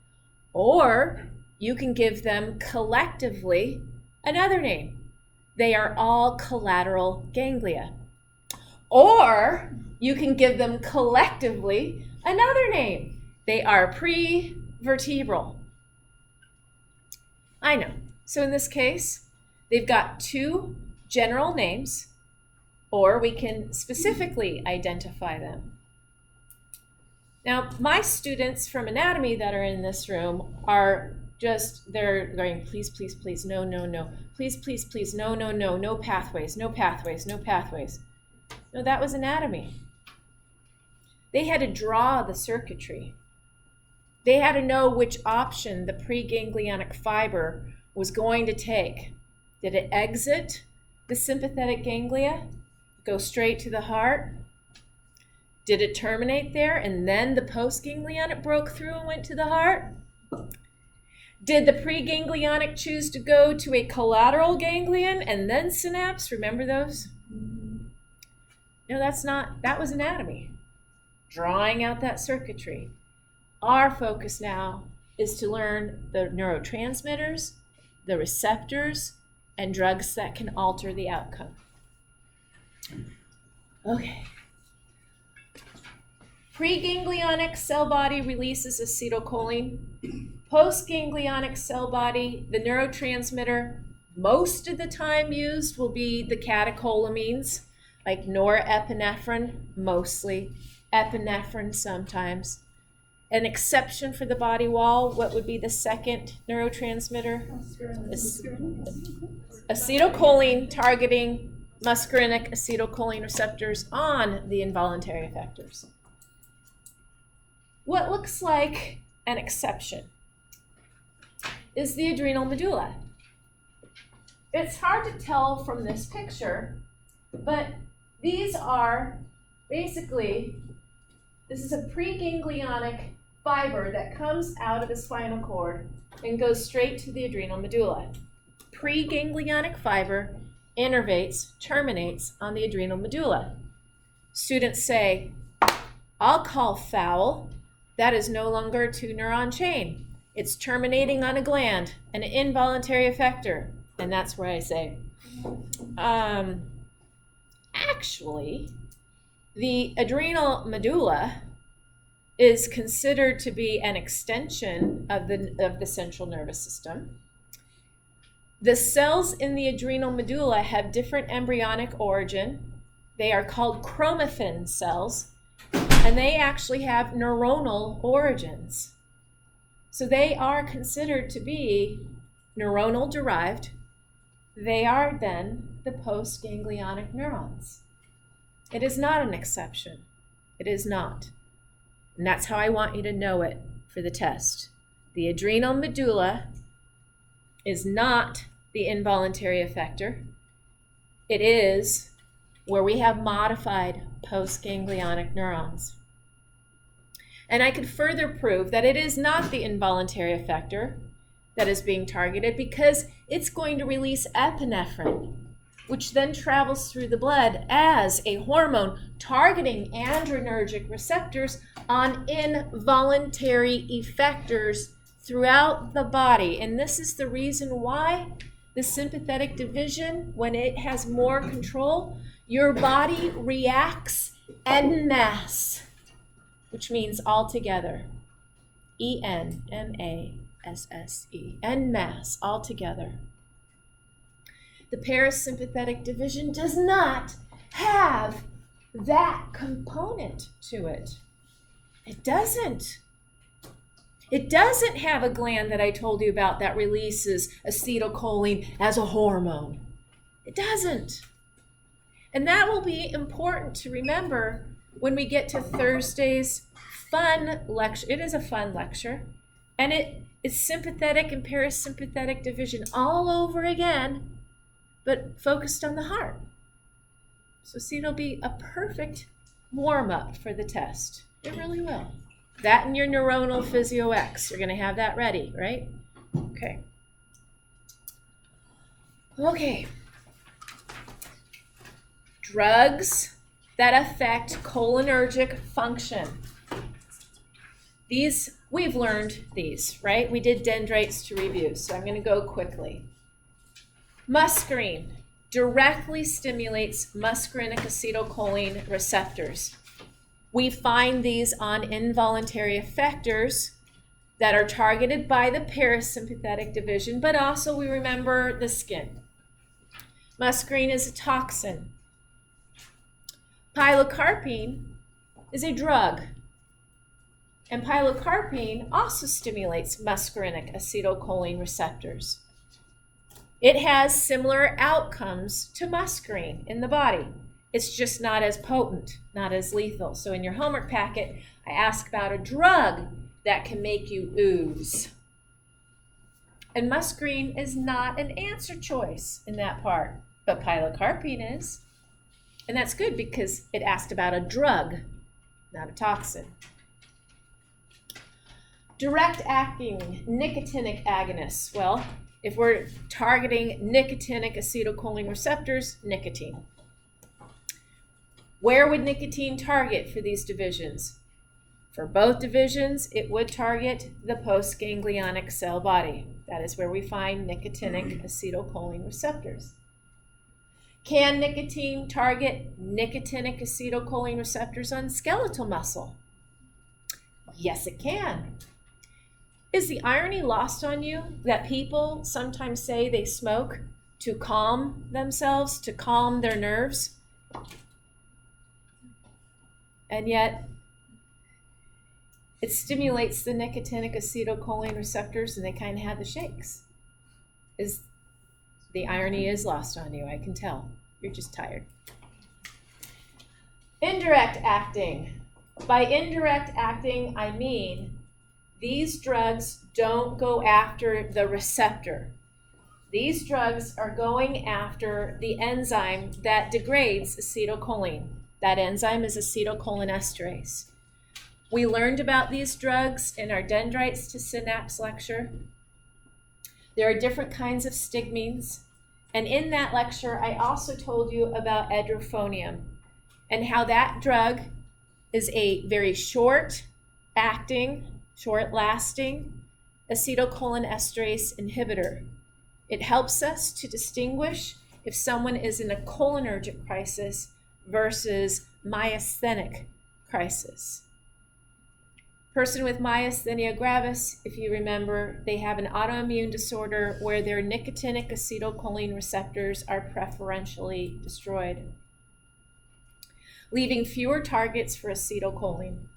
Or you can give them collectively another name. They are all collateral ganglia. Or you can give them collectively another name. They are prevertebral. I know. So in this case, they've got two general names, or we can specifically identify them. Now, my students from anatomy that are in this room are they're going, please, please, please, no, no, no. Please, please, please, no, no, no, no pathways, no pathways, no pathways. No, that was anatomy. They had to draw the circuitry. They had to know which option the preganglionic fiber was going to take. Did it exit the sympathetic ganglia, go straight to the heart? Did it terminate there and then the postganglionic broke through and went to the heart? Did the preganglionic choose to go to a collateral ganglion and then synapse? Remember those? No, that was anatomy. Drawing out that circuitry. Our focus now is to learn the neurotransmitters, the receptors, and drugs that can alter the outcome. Okay. Preganglionic cell body releases acetylcholine. Postganglionic cell body, the neurotransmitter, most of the time used will be the catecholamines, like norepinephrine, mostly, epinephrine sometimes. An exception for the body wall, what would be the second neurotransmitter? Acetylcholine targeting muscarinic acetylcholine receptors on the involuntary effectors. What looks like an exception is the adrenal medulla. It's hard to tell from this picture, but these are basically, this is a preganglionic fiber that comes out of the spinal cord and goes straight to the adrenal medulla. Preganglionic fiber innervates, terminates on the adrenal medulla. Students say, I'll call foul. That is no longer a two-neuron chain. It's terminating on a gland, an involuntary effector. And that's where I say, actually, the adrenal medulla is considered to be an extension of the central nervous system. The cells in the adrenal medulla have different embryonic origin. They are called chromaffin cells, and they actually have neuronal origins. So they are considered to be neuronal derived. They are then the postganglionic neurons. It is not an exception. It is not. And that's how I want you to know it for the test. The adrenal medulla is not the involuntary effector. It is where we have modified postganglionic neurons. And I could further prove that it is not the involuntary effector that is being targeted because it's going to release epinephrine, which then travels through the blood as a hormone targeting adrenergic receptors on involuntary effectors throughout the body. And this is the reason why the sympathetic division, when it has more control, your body reacts en masse, which means all together. E-N-M-A-S-S-E, en masse, all together. The parasympathetic division does not have that component to it. It doesn't. It doesn't have a gland that I told you about that releases acetylcholine as a hormone. It doesn't. And that will be important to remember when we get to Thursday's fun lecture. It is a fun lecture. And it is sympathetic and parasympathetic division all over again, but focused on the heart. So see, it'll be a perfect warm-up for the test. It really will. That and your neuronal physio X. You're going to have that ready, right? Okay. Okay. Drugs that affect cholinergic function. These, we've learned these, right? We did dendrites to review, so I'm going to go quickly. Muscarine directly stimulates muscarinic acetylcholine receptors. We find these on involuntary effectors that are targeted by the parasympathetic division, but also we remember the skin. Muscarine is a toxin. Pilocarpine is a drug. And pilocarpine also stimulates muscarinic acetylcholine receptors. It has similar outcomes to muscarine in the body. It's just not as potent, not as lethal. So in your homework packet, I ask about a drug that can make you ooze. And muscarine is not an answer choice in that part, but pilocarpine is. And that's good because it asked about a drug, not a toxin. Direct acting nicotinic agonists. Well, if we're targeting nicotinic acetylcholine receptors, nicotine. Where would nicotine target for these divisions? For both divisions, it would target the postganglionic cell body. That is where we find nicotinic acetylcholine receptors. Can nicotine target nicotinic acetylcholine receptors on skeletal muscle? Yes, it can. Is the irony lost on you that people sometimes say they smoke to calm themselves, to calm their nerves? And yet, it stimulates the nicotinic acetylcholine receptors and they kind of have the shakes. The irony is lost on you, I can tell. You're just tired. Indirect acting. By indirect acting, I mean these drugs don't go after the receptor. These drugs are going after the enzyme that degrades acetylcholine. That enzyme is acetylcholinesterase. We learned about these drugs in our dendrites to synapse lecture. There are different kinds of stigmines. And in that lecture, I also told you about edrophonium and how that drug is a very short-acting, short-lasting acetylcholinesterase inhibitor. It helps us to distinguish if someone is in a cholinergic crisis versus myasthenic crisis. Person with myasthenia gravis, if you remember, they have an autoimmune disorder where their nicotinic acetylcholine receptors are preferentially destroyed, leaving fewer targets for acetylcholine.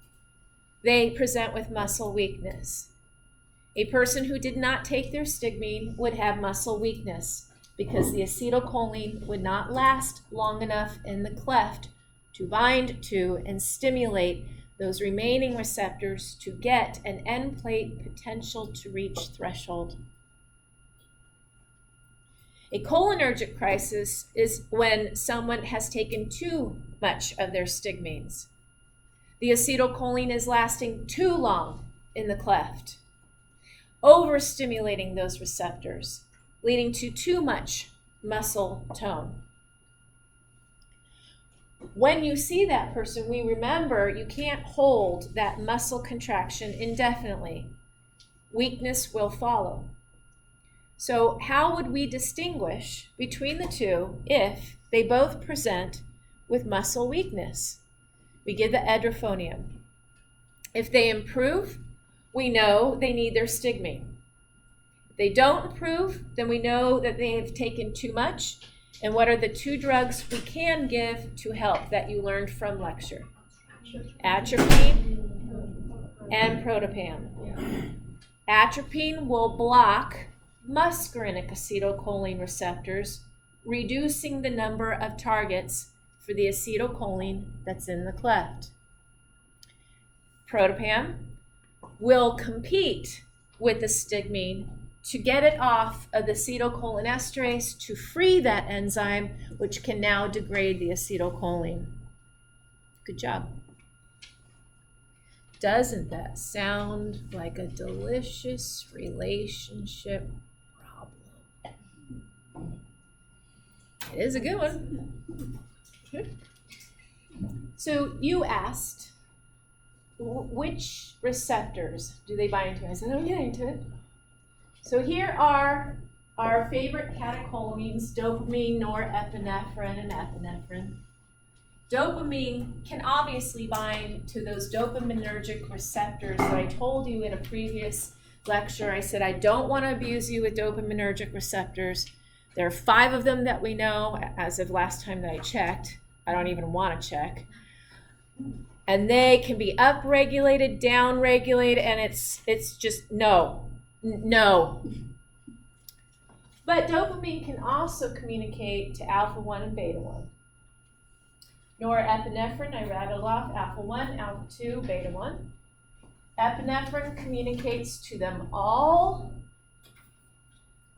They present with muscle weakness. A person who did not take their stigmine would have muscle weakness because the acetylcholine would not last long enough in the cleft to bind to and stimulate those remaining receptors to get an end plate potential to reach threshold. A cholinergic crisis is when someone has taken too much of their stigmines. The acetylcholine is lasting too long in the cleft, overstimulating those receptors, leading to too much muscle tone. When you see that person, we remember you can't hold that muscle contraction indefinitely. Weakness will follow. So how would we distinguish between the two if they both present with muscle weakness? We give the edrophonium. If they improve, we know they need their stigmine. If they don't improve, then we know that they have taken too much. And what are the two drugs we can give to help that you learned from lecture? Atropine and protopam. Atropine will block muscarinic acetylcholine receptors, reducing the number of targets for the acetylcholine that's in the cleft. Protopam will compete with the stigmine to get it off of the acetylcholinesterase to free that enzyme, which can now degrade the acetylcholine. Good job. Doesn't that sound like a delicious relationship problem? It is a good one. So you asked, which receptors do they bind to? I said, I'm getting to it. So here are our favorite catecholamines, dopamine, norepinephrine, and epinephrine. Dopamine can obviously bind to those dopaminergic receptors that I told you in a previous lecture. I said I don't want to abuse you with dopaminergic receptors. There are 5 of them that we know as of last time that I checked. I don't even want to check. And they can be upregulated, downregulated, and it's just no. But dopamine can also communicate to alpha-1 and beta-1. Norepinephrine, I rattled off alpha-1, alpha-2, beta-1. Epinephrine communicates to them all.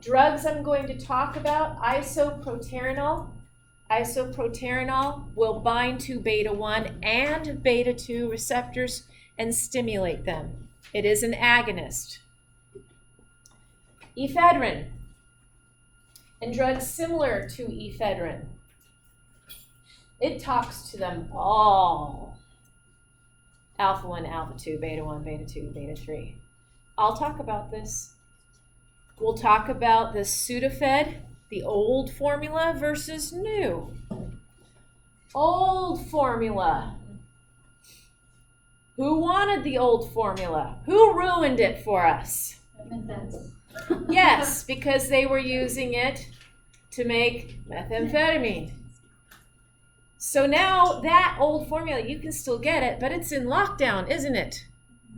Drugs I'm going to talk about, isoproterenol. Isoproterenol will bind to beta-1 and beta-2 receptors and stimulate them. It is an agonist. Ephedrine and drugs similar to ephedrine. It talks to them all. Alpha-1, alpha-2, beta-1, beta-2, beta-3. I'll talk about this. We'll talk about the Sudafed, the old formula versus new. Old formula. Who wanted the old formula? Who ruined it for us? Yes, because they were using it to make methamphetamine. So now that old formula, you can still get it, but it's in lockdown, isn't it?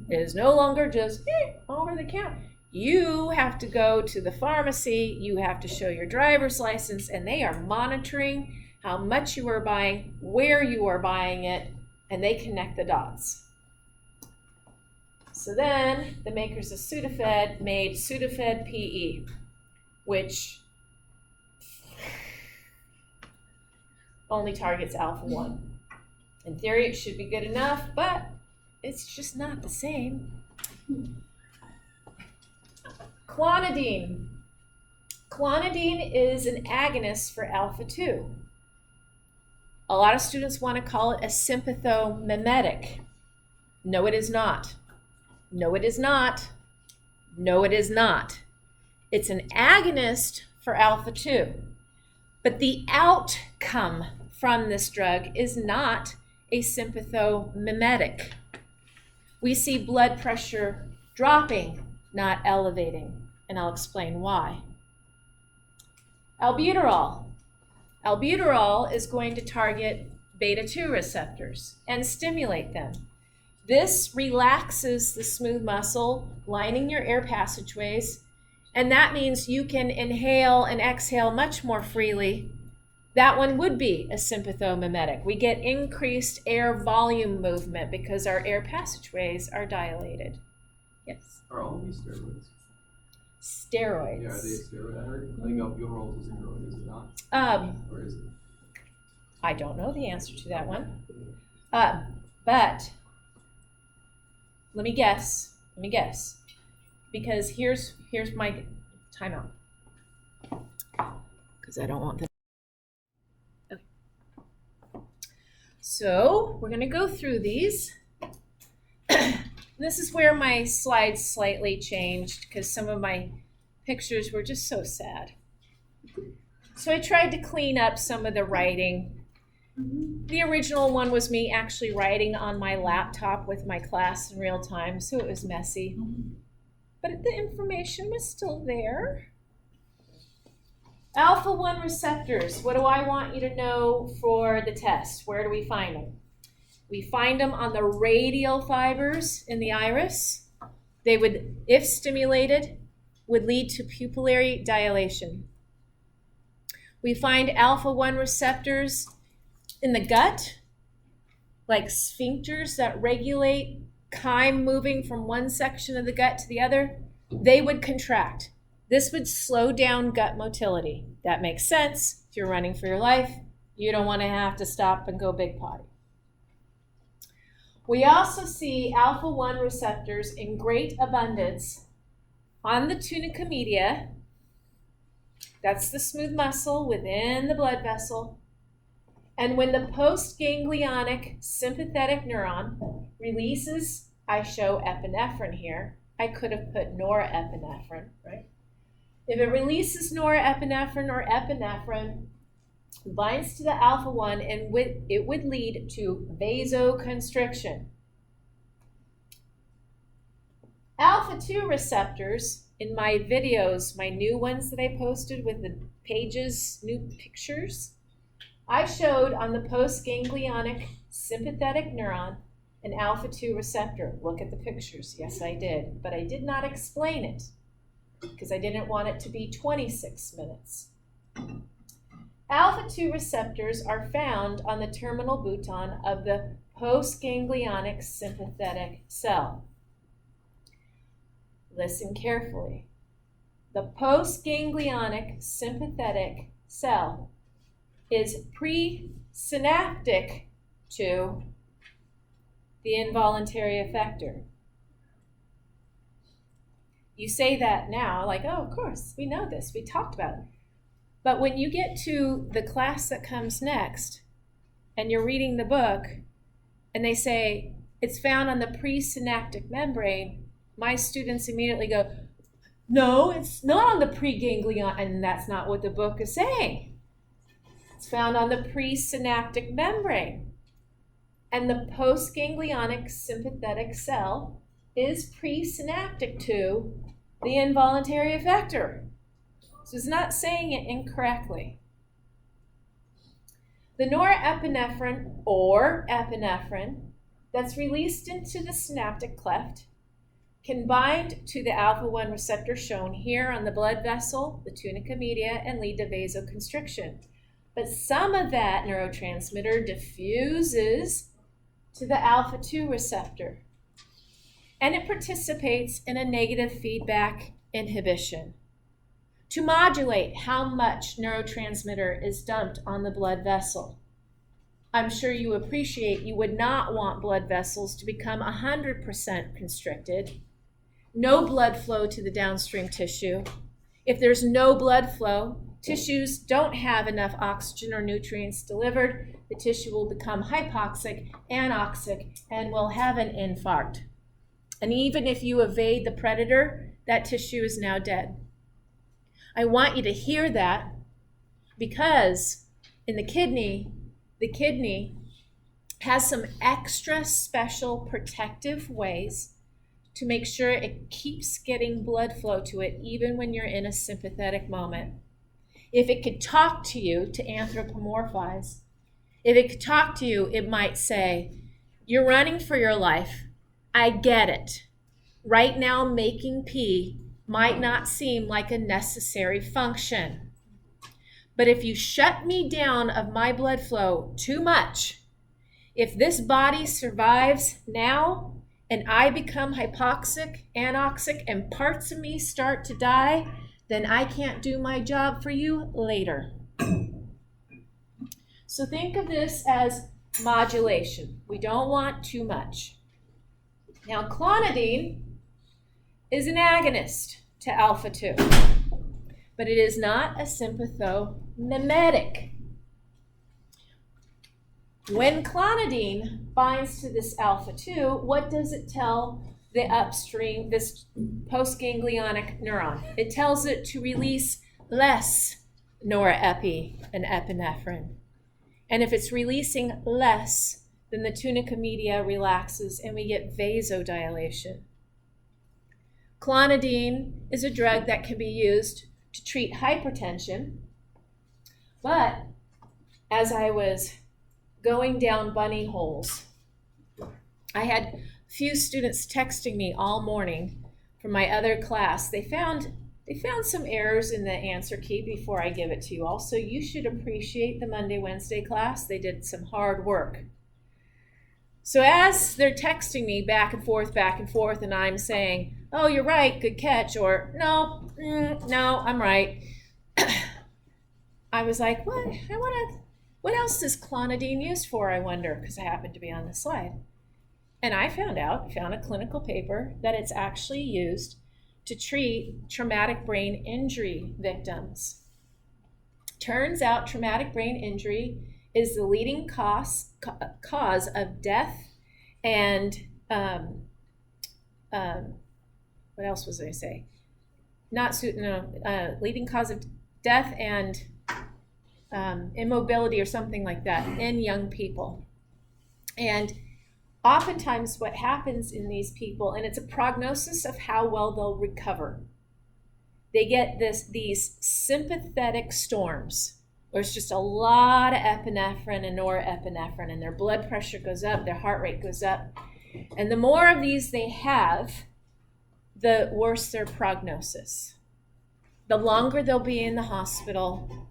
It is no longer just over the counter. You have to go to the pharmacy, you have to show your driver's license, and they are monitoring how much you are buying, where you are buying it, and they connect the dots. So then the makers of Sudafed made Sudafed PE, which only targets alpha-1. In theory, it should be good enough, but it's just not the same. Clonidine. Clonidine is an agonist for alpha-2. A lot of students want to call it a sympathomimetic. No, it is not. No, it is not. No, it is not. It's an agonist for alpha-2. But the outcome from this drug is not a sympathomimetic. We see blood pressure dropping, not elevating, and I'll explain why. Albuterol. Albuterol is going to target beta-2 receptors and stimulate them. This relaxes the smooth muscle lining your air passageways, and that means you can inhale and exhale much more freely. That one would be a sympathomimetic. We get increased air volume movement because our air passageways are dilated. Yes? Are all of these steroids? Steroids. Yeah, are they a steroid? I think albuterol is a steroid, is it not? Or is it? I don't know the answer to that one. But let me guess. Because here's my timeout. Because I don't want them. Okay. So we're going to go through these. This is where my slides slightly changed because some of my pictures were just so sad. So I tried to clean up some of the writing. The original one was me actually writing on my laptop with my class in real time, so it was messy. But the information was still there. Alpha-1 receptors, what do I want you to know for the test? Where do we find them? We find them on the radial fibers in the iris. They would, if stimulated, would lead to pupillary dilation. We find alpha-1 receptors in the gut, like sphincters that regulate chyme moving from one section of the gut to the other. They would contract. This would slow down gut motility. That makes sense. If you're running for your life, you don't want to have to stop and go big potty. We also see alpha-1 receptors in great abundance on the tunica media. That's the smooth muscle within the blood vessel. And when the postganglionic sympathetic neuron releases, I show epinephrine here. I could have put norepinephrine, right? If it releases norepinephrine or epinephrine, binds to the alpha-1, and it would lead to vasoconstriction. Alpha-2 receptors, in my videos, my new ones that I posted with the pages, new pictures, I showed on the postganglionic sympathetic neuron an alpha-2 receptor. Look at the pictures. Yes, I did. But I did not explain it because I didn't want it to be 26 minutes. Alpha-2 receptors are found on the terminal bouton of the postganglionic sympathetic cell. Listen carefully. The postganglionic sympathetic cell is presynaptic to the involuntary effector. You say that now, like, oh, of course, we know this, we talked about it. But when you get to the class that comes next, and you're reading the book, and they say it's found on the presynaptic membrane, my students immediately go, no, it's not on the preganglion, and that's not what the book is saying. It's found on the presynaptic membrane. And the postganglionic sympathetic cell is presynaptic to the involuntary effector. So it's not saying it incorrectly. The norepinephrine or epinephrine that's released into the synaptic cleft can bind to the alpha-1 receptor shown here on the blood vessel, the tunica media, and lead to vasoconstriction. But some of that neurotransmitter diffuses to the alpha-2 receptor, and it participates in a negative feedback inhibition to modulate how much neurotransmitter is dumped on the blood vessel. I'm sure you appreciate you would not want blood vessels to become 100% constricted. No blood flow to the downstream tissue. If there's no blood flow, tissues don't have enough oxygen or nutrients delivered. The tissue will become hypoxic, anoxic, and will have an infarct. And even if you evade the predator, that tissue is now dead. I want you to hear that because in the kidney has some extra special protective ways to make sure it keeps getting blood flow to it even when you're in a sympathetic moment. If it could talk to you, to anthropomorphize, if it could talk to you, it might say, you're running for your life. I get it. Right now, making pee might not seem like a necessary function. But if you shut me down of my blood flow too much, if this body survives now and I become hypoxic, anoxic, and parts of me start to die, then I can't do my job for you later. So think of this as modulation. We don't want too much. Now, clonidine is an agonist to alpha-2, but it is not a sympathomimetic. When clonidine binds to this alpha-2, what does it tell the upstream, this postganglionic neuron? It tells it to release less norepi and epinephrine. And if it's releasing less, then the tunica media relaxes and we get vasodilation. Clonidine is a drug that can be used to treat hypertension, but as I was going down bunny holes, I had a few students texting me all morning from my other class. They found some errors in the answer key before I give it to you all, so you should appreciate the Monday, Wednesday class. They did some hard work. So as they're texting me back and forth, and I'm saying, oh, you're right, good catch, or no, I'm right. I was like, what else is clonidine used for, I wonder, because I happened to be on the slide. And I found a clinical paper that it's actually used to treat traumatic brain injury victims. Turns out traumatic brain injury is the leading cause of death and what else was I say? Leading cause of death and immobility or something like that in young people. And oftentimes what happens in these people, and it's a prognosis of how well they'll recover, they get these sympathetic storms where it's just a lot of epinephrine and norepinephrine, and their blood pressure goes up, their heart rate goes up. And the more of these they have, the worse their prognosis. The longer they'll be in the hospital,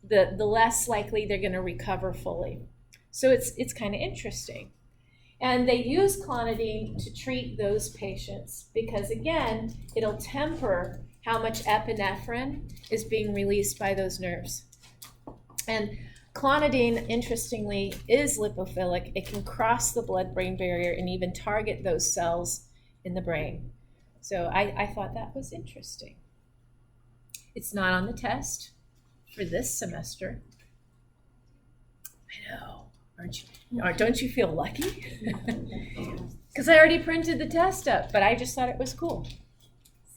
the less likely they're going to recover fully. So it's kind of interesting. And they use clonidine to treat those patients because, again, it'll temper how much epinephrine is being released by those nerves. And clonidine, interestingly, is lipophilic. It can cross the blood-brain barrier and even target those cells in the brain. So I thought that was interesting. It's not on the test for this semester. I know. Don't you feel lucky? Because I already printed the test up, but I just thought it was cool.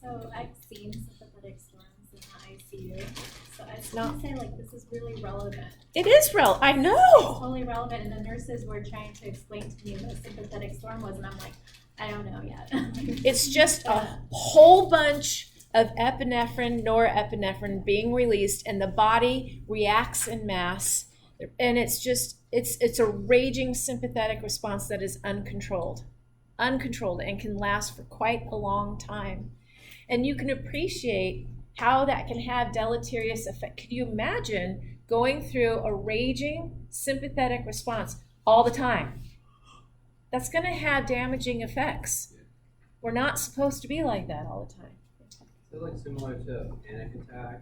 So I've seen sympathetic storms in the ICU. So I was going to say, like, this is really relevant. It is relevant. I know. It's totally relevant. And the nurses were trying to explain to me what a sympathetic storm was, and I'm like, I don't know yet. It's just a whole bunch of epinephrine, norepinephrine being released, and the body reacts en masse. And it's just, it's a raging sympathetic response that is uncontrolled, and can last for quite a long time. And you can appreciate how that can have deleterious effect. Could you imagine going through a raging sympathetic response all the time? That's going to have damaging effects. We're not supposed to be like that all the time. Is it like similar to a panic attack?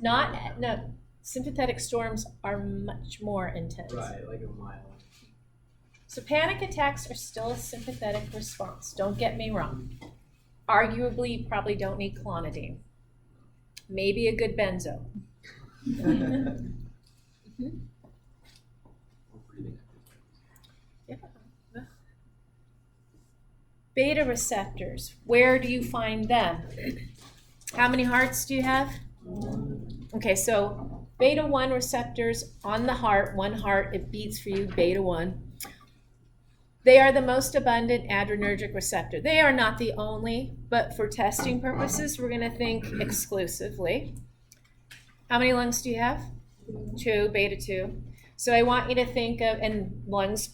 No, sympathetic storms are much more intense. Right, like a mild. So panic attacks are still a sympathetic response. Don't get me wrong. Arguably, you probably don't need clonidine. Maybe a good benzo. Mm-hmm. Yeah. Beta receptors, where do you find them? How many hearts do you have? Okay, so beta 1 receptors on the heart, one heart, it beats for you, beta 1. They are the most abundant adrenergic receptor. They are not the only, but for testing purposes, we're going to think exclusively. How many lungs do you have? 2, beta 2. So I want you to think of, and lungs,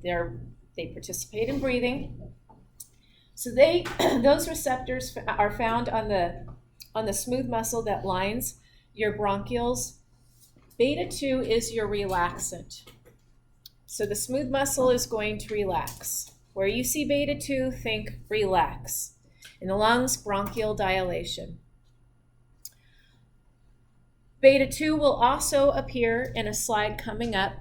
they're They participate in breathing. So those receptors are found on the smooth muscle that lines your bronchioles. Beta 2 is your relaxant. So the smooth muscle is going to relax. Where you see beta 2, think relax. In the lungs, bronchial dilation. Beta 2 will also appear in a slide coming up.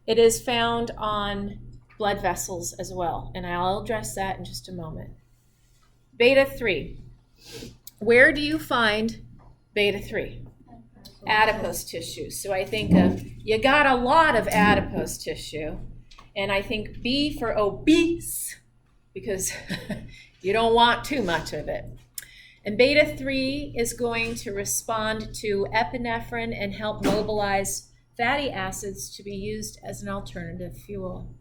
It is found on blood vessels as well, and I'll address that in just a moment. Beta 3. Where do you find beta 3? Adipose tissue. So I think you got a lot of adipose tissue, and I think B for obese, because you don't want too much of it. And beta 3 is going to respond to epinephrine and help mobilize fatty acids to be used as an alternative fuel.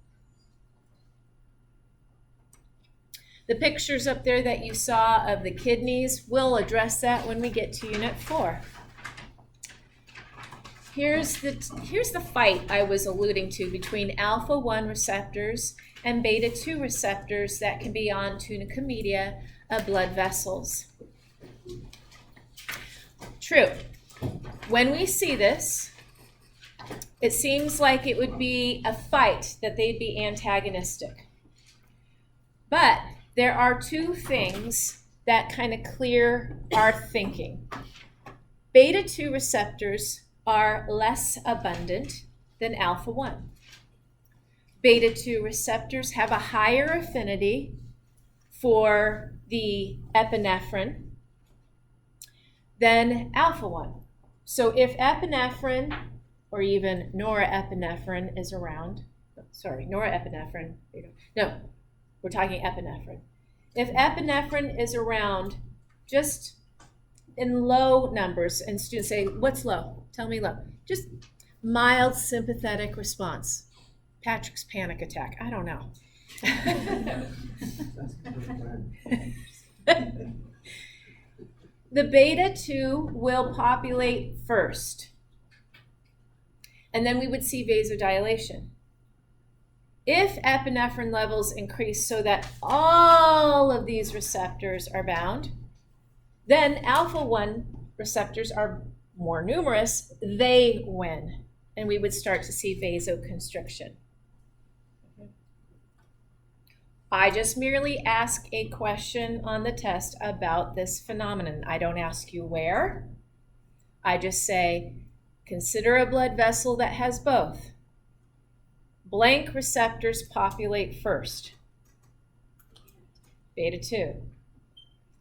The pictures up there that you saw of the kidneys, we'll address that when we get to Unit 4. Here's the fight I was alluding to between alpha-1 receptors and beta-2 receptors that can be on tunica media of blood vessels. True. When we see this, it seems like it would be a fight, that they'd be antagonistic. But there are two things that kind of clear our thinking. Beta-2 receptors are less abundant than alpha-1. Beta-2 receptors have a higher affinity for the epinephrine than alpha-1. So if epinephrine or even norepinephrine is around, norepinephrine, no, we're talking epinephrine. If epinephrine is around just in low numbers, and students say, what's low? Tell me low. Just mild sympathetic response. Patrick's panic attack. I don't know. The beta-2 will populate first, and then we would see vasodilation. If epinephrine levels increase so that all of these receptors are bound, then alpha-1 receptors are more numerous, they win, and we would start to see vasoconstriction. I just merely ask a question on the test about this phenomenon. I don't ask you where. I just say, consider a blood vessel that has both. Blank receptors populate first. Beta-2.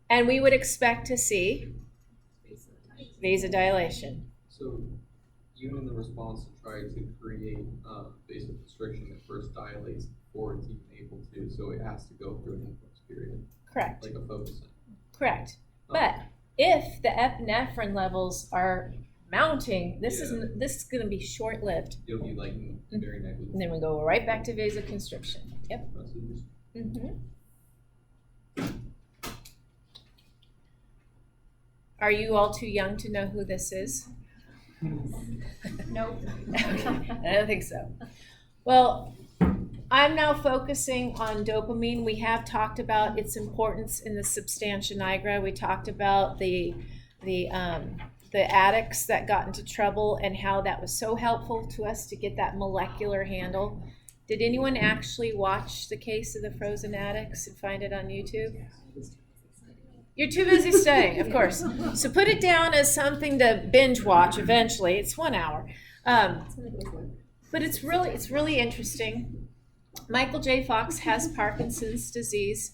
And we would expect to see vasodilation. So even in the response to try to create vasoconstriction, it first dilates before it's even able to, so it has to go through an influx period. Correct. Like a focus. Correct. But if the epinephrine levels are mounting, this is going to be short-lived. It'll be like very negligible. And then we go right back to vasoconstriction. Yep. Are you all too young to know who this is? Nope. I don't think so. Well, I'm now focusing on dopamine. We have talked about its importance in the substantia nigra. We talked about the addicts that got into trouble and how that was so helpful to us to get that molecular handle. Did anyone actually watch the case of the frozen addicts and find it on YouTube? You're too busy studying, of course. So put it down as something to binge watch eventually. It's 1 hour. But it's really interesting. Michael J. Fox has Parkinson's disease.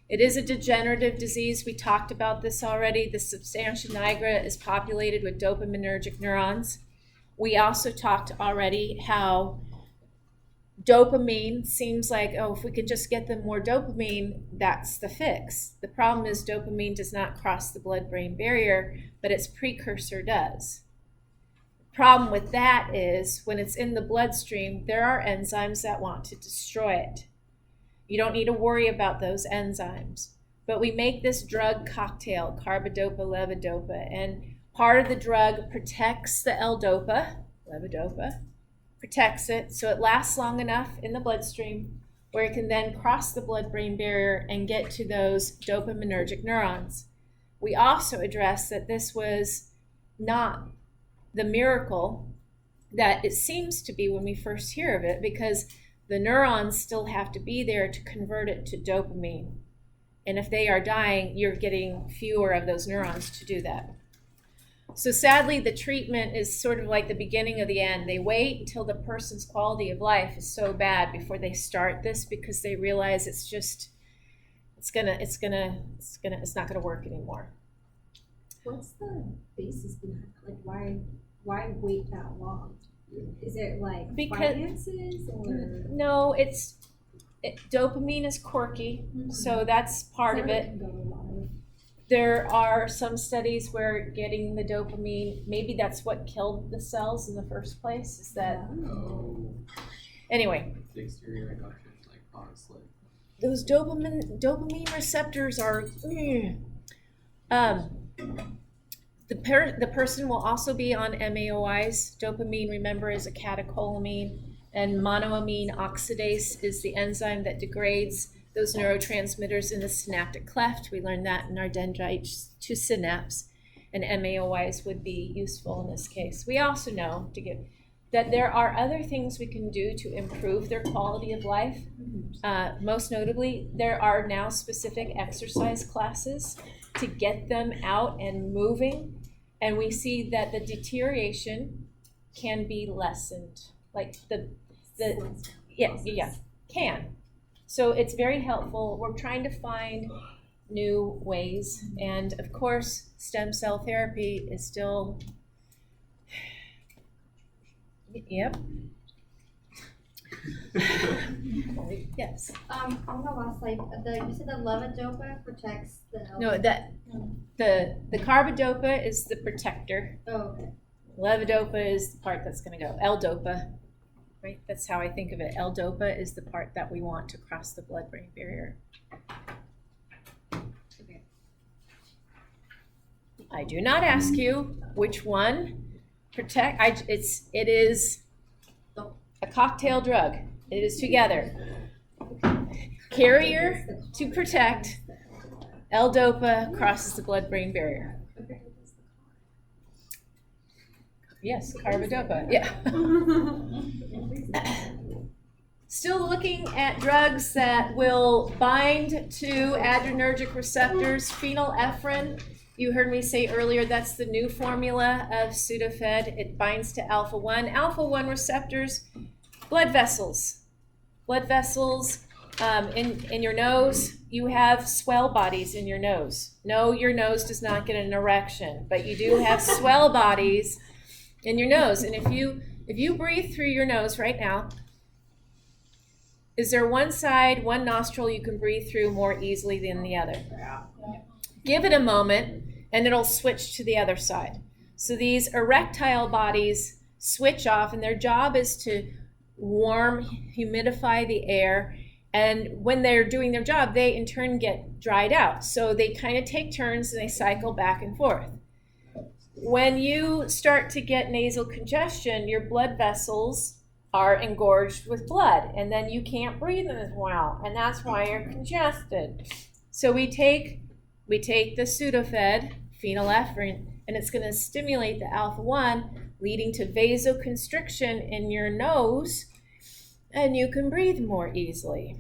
It is a degenerative disease. We talked about this already. The substantia nigra is populated with dopaminergic neurons. We also talked already how dopamine seems like, if we can just get them more dopamine, that's the fix. The problem is dopamine does not cross the blood-brain barrier, but its precursor does. The problem with that is when it's in the bloodstream, there are enzymes that want to destroy it. You don't need to worry about those enzymes. But we make this drug cocktail, carbidopa, levodopa, and part of the drug protects the L-dopa, levodopa, protects it so it lasts long enough in the bloodstream, where it can then cross the blood-brain barrier and get to those dopaminergic neurons. We also addressed that this was not the miracle that it seems to be when we first hear of it, because the neurons still have to be there to convert it to dopamine. And if they are dying, you're getting fewer of those neurons to do that. So sadly, the treatment is sort of like the beginning of the end. They wait until the person's quality of life is so bad before they start this, because they realize it's not gonna work anymore. What's the basis behind that? Like, why wait that long? Is it like finances or? No, dopamine is quirky, so that's part of it. There are some studies where getting the dopamine, maybe that's what killed the cells in the first place, is that, anyway. The exterior reduction, like honestly. Those dopamine receptors are, the person will also be on MAOIs. Dopamine, remember, is a catecholamine, and monoamine oxidase is the enzyme that degrades those neurotransmitters in the synaptic cleft. We learned that in our dendrites to synapse, and MAOIs would be useful in this case. We also know that there are other things we can do to improve their quality of life. Most notably, there are now specific exercise classes to get them out and moving, and we see that the deterioration can be lessened. Like can. So it's very helpful. We're trying to find new ways, and of course, stem cell therapy is still, yep. Yes. On the last slide, you said the levodopa protects the. No, the carbidopa is the protector. Oh, okay. Levodopa is the part that's going to go. L-dopa, right? That's how I think of it. L-dopa is the part that we want to cross the blood-brain barrier. Okay. I do not ask you which one protect. It is a cocktail drug. It is together. Carrier to protect. L-dopa crosses the blood-brain barrier. Yes, carbidopa. Yeah. Still looking at drugs that will bind to adrenergic receptors. Phenylephrine, you heard me say earlier, that's the new formula of Sudafed. It binds to alpha-1. Alpha-1 receptors, blood vessels. Blood vessels in your nose. You have swell bodies in your nose. No, your nose does not get an erection, but you do have swell bodies in your nose. And if you breathe through your nose right now, is there one side, one nostril you can breathe through more easily than the other? Yeah. Give it a moment and it'll switch to the other side. So these erectile bodies switch off, and their job is to warm, humidify the air, and when they're doing their job, they in turn get dried out. So they kind of take turns and they cycle back and forth. When you start to get nasal congestion, your blood vessels are engorged with blood, and then you can't breathe as well, and that's why you're congested. So we take the Sudafed, phenylephrine, and it's going to stimulate the alpha-1, leading to vasoconstriction in your nose, and you can breathe more easily.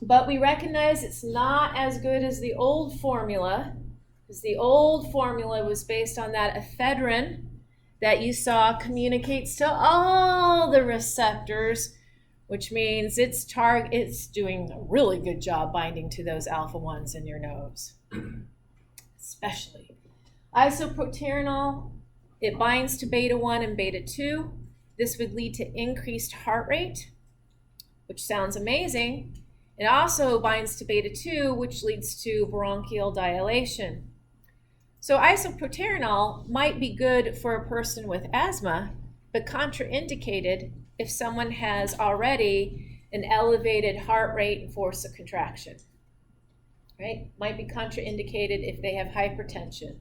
But we recognize it's not as good as the old formula, because the old formula was based on that ephedrine that you saw communicates to all the receptors, which means it's doing a really good job binding to those alpha-1s in your nose, especially. Isoproterenol, it binds to beta-1 and beta-2. This would lead to increased heart rate, which sounds amazing. It also binds to beta-2, which leads to bronchial dilation. So isoproterenol might be good for a person with asthma, but contraindicated if someone has already an elevated heart rate and force of contraction. Right? Might be contraindicated if they have hypertension.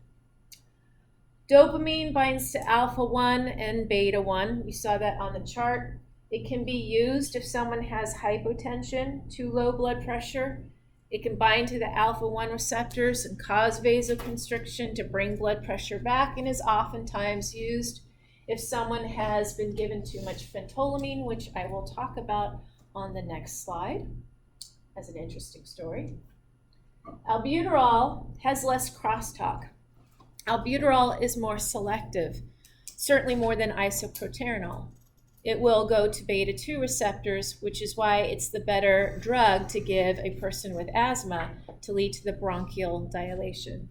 Dopamine binds to alpha-1 and beta-1. We saw that on the chart. It can be used if someone has hypotension, too low blood pressure. It can bind to the alpha-1 receptors and cause vasoconstriction to bring blood pressure back, and is oftentimes used if someone has been given too much phentolamine, which I will talk about on the next slide as an interesting story. Albuterol has less crosstalk. Albuterol is more selective, certainly more than isoproterenol. It will go to beta-2 receptors, which is why it's the better drug to give a person with asthma to lead to the bronchial dilation.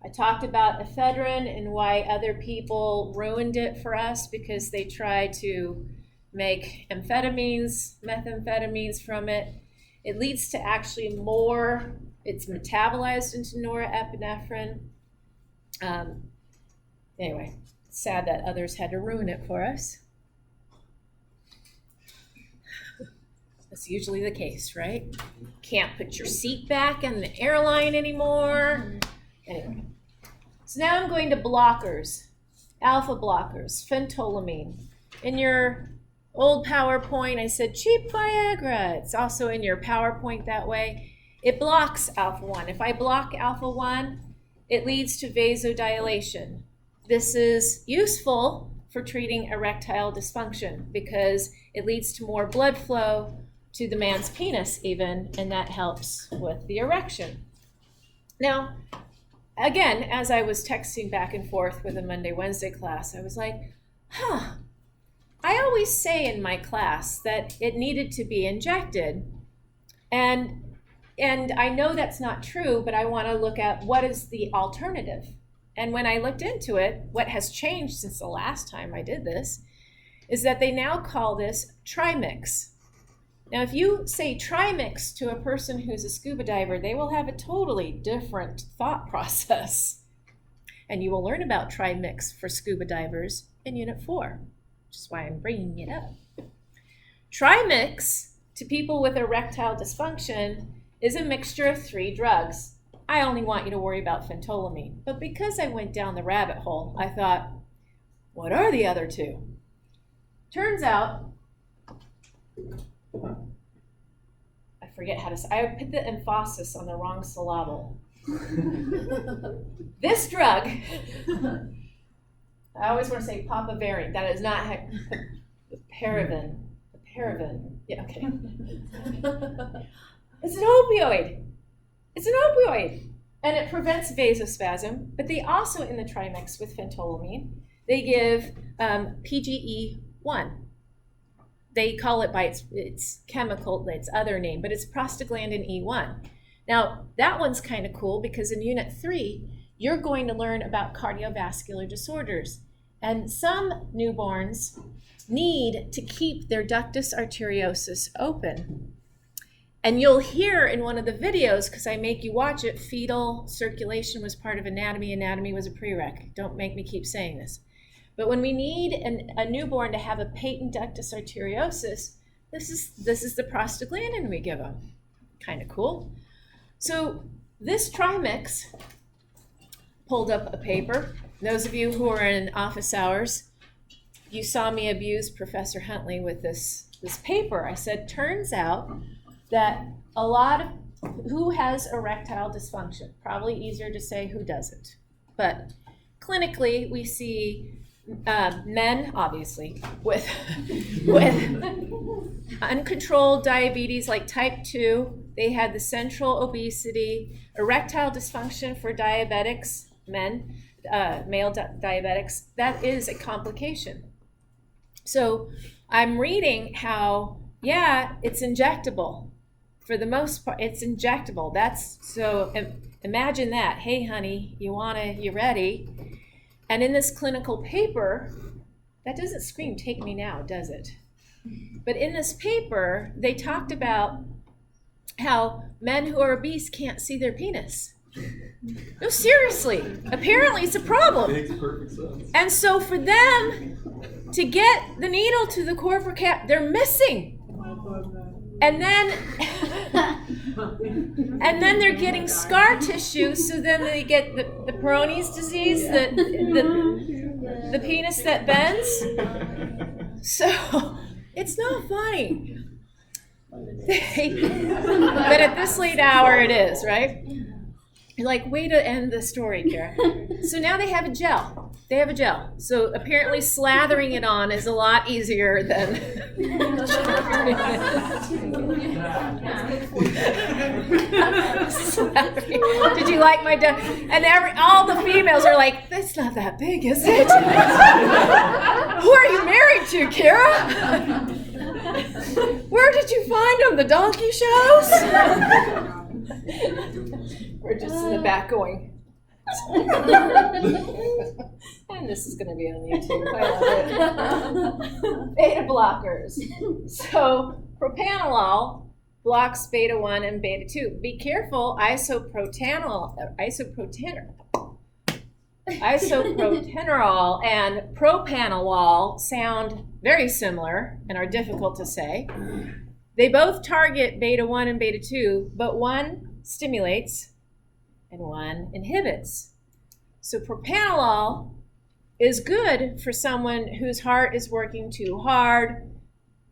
I talked about ephedrine and why other people ruined it for us because they tried to make amphetamines, methamphetamines from it. It leads to actually more, it's metabolized into norepinephrine. Anyway, it's sad that others had to ruin it for us. That's usually the case, right? Can't put your seat back in the airline anymore. Anyway, so now I'm going to blockers, alpha blockers, phentolamine. In your old PowerPoint, I said cheap Viagra. It's also in your PowerPoint that way. It blocks alpha-1. If I block alpha-1, it leads to vasodilation. This is useful for treating erectile dysfunction because it leads to more blood flow to the man's penis even, and that helps with the erection. Now, again, as I was texting back and forth with a Monday-Wednesday class, I was like, I always say in my class that it needed to be injected, and I know that's not true, but I want to look at what is the alternative. And when I looked into it, what has changed since the last time I did this is that they now call this trimix. Now, if you say trimix to a person who's a scuba diver, they will have a totally different thought process. And you will learn about trimix for scuba divers in Unit 4, which is why I'm bringing it up. Trimix to people with erectile dysfunction is a mixture of 3 drugs. I only want you to worry about phentolamine. But because I went down the rabbit hole, I thought, what are the other 2? Turns out, I forget how to say, I put the emphasis on the wrong syllable. This drug, I always want to say papaverine. That is not paraben. Paraben. Yeah, okay. It's an opioid. It's an opioid. And it prevents vasospasm, but they also, in the trimix with phentolamine, they give PGE1. They call it by its chemical, its other name, but it's prostaglandin E1. Now, that one's kind of cool because in Unit 3, you're going to learn about cardiovascular disorders. And some newborns need to keep their ductus arteriosus open. And you'll hear in one of the videos, because I make you watch it, fetal circulation was part of anatomy. Anatomy was a prereq. Don't make me keep saying this. But when we need a newborn to have a patent ductus arteriosus, this is the prostaglandin we give them. Kind of cool. So this trimix pulled up a paper. Those of you who are in office hours, you saw me abuse Professor Huntley with this paper. I said, turns out that a lot of who has erectile dysfunction, probably easier to say who doesn't, but clinically we see men, obviously, with uncontrolled diabetes like type 2. They had the central obesity, erectile dysfunction for diabetics, men, male diabetics. That is a complication. So I'm reading how, yeah, it's injectable. For the most part, it's injectable. That's so. Imagine that. Hey, honey, you ready? And in this clinical paper, that doesn't scream "take me now," does it? But in this paper, they talked about how men who are obese can't see their penis. No, seriously. Apparently, it's a problem. Makes perfect sense. And so for them to get the needle to the corporate cap, they're missing. And then they're getting scar tissue, so then they get the Peyronie's disease, the penis that bends. So it's not funny. But at this late hour it is, right? You're like, way to end the story, Kara. So now they have a gel. They have a gel. So apparently slathering it on is a lot easier than... Did you like my... And all the females are like, that's not that big, is it? Who are you married to, Kara? Where did you find them? The donkey shows? We're just in the back going. And this is going to be on YouTube. I love it. Beta blockers. So propanolol blocks beta 1 and beta 2. Be careful, isoprotenolol and propanolol sound very similar and are difficult to say. They both target beta 1 and beta 2, but one stimulates and one inhibits. So propanolol is good for someone whose heart is working too hard.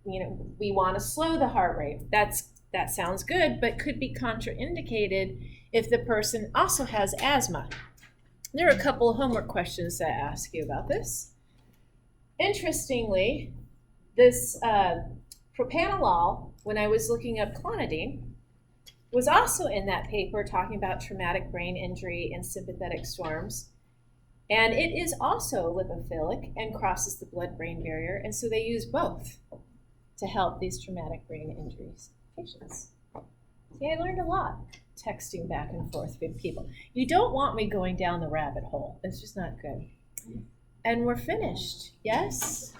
We want to slow the heart rate. That sounds good, but could be contraindicated if the person also has asthma. There are a couple of homework questions that ask you about this. Interestingly, this propanolol, when I was looking up clonidine, was also in that paper talking about traumatic brain injury and sympathetic storms. And it is also lipophilic and crosses the blood-brain barrier, and so they use both to help these traumatic brain injuries patients. See, I learned a lot texting back and forth with people. You don't want me going down the rabbit hole. It's just not good. And we're finished, yes?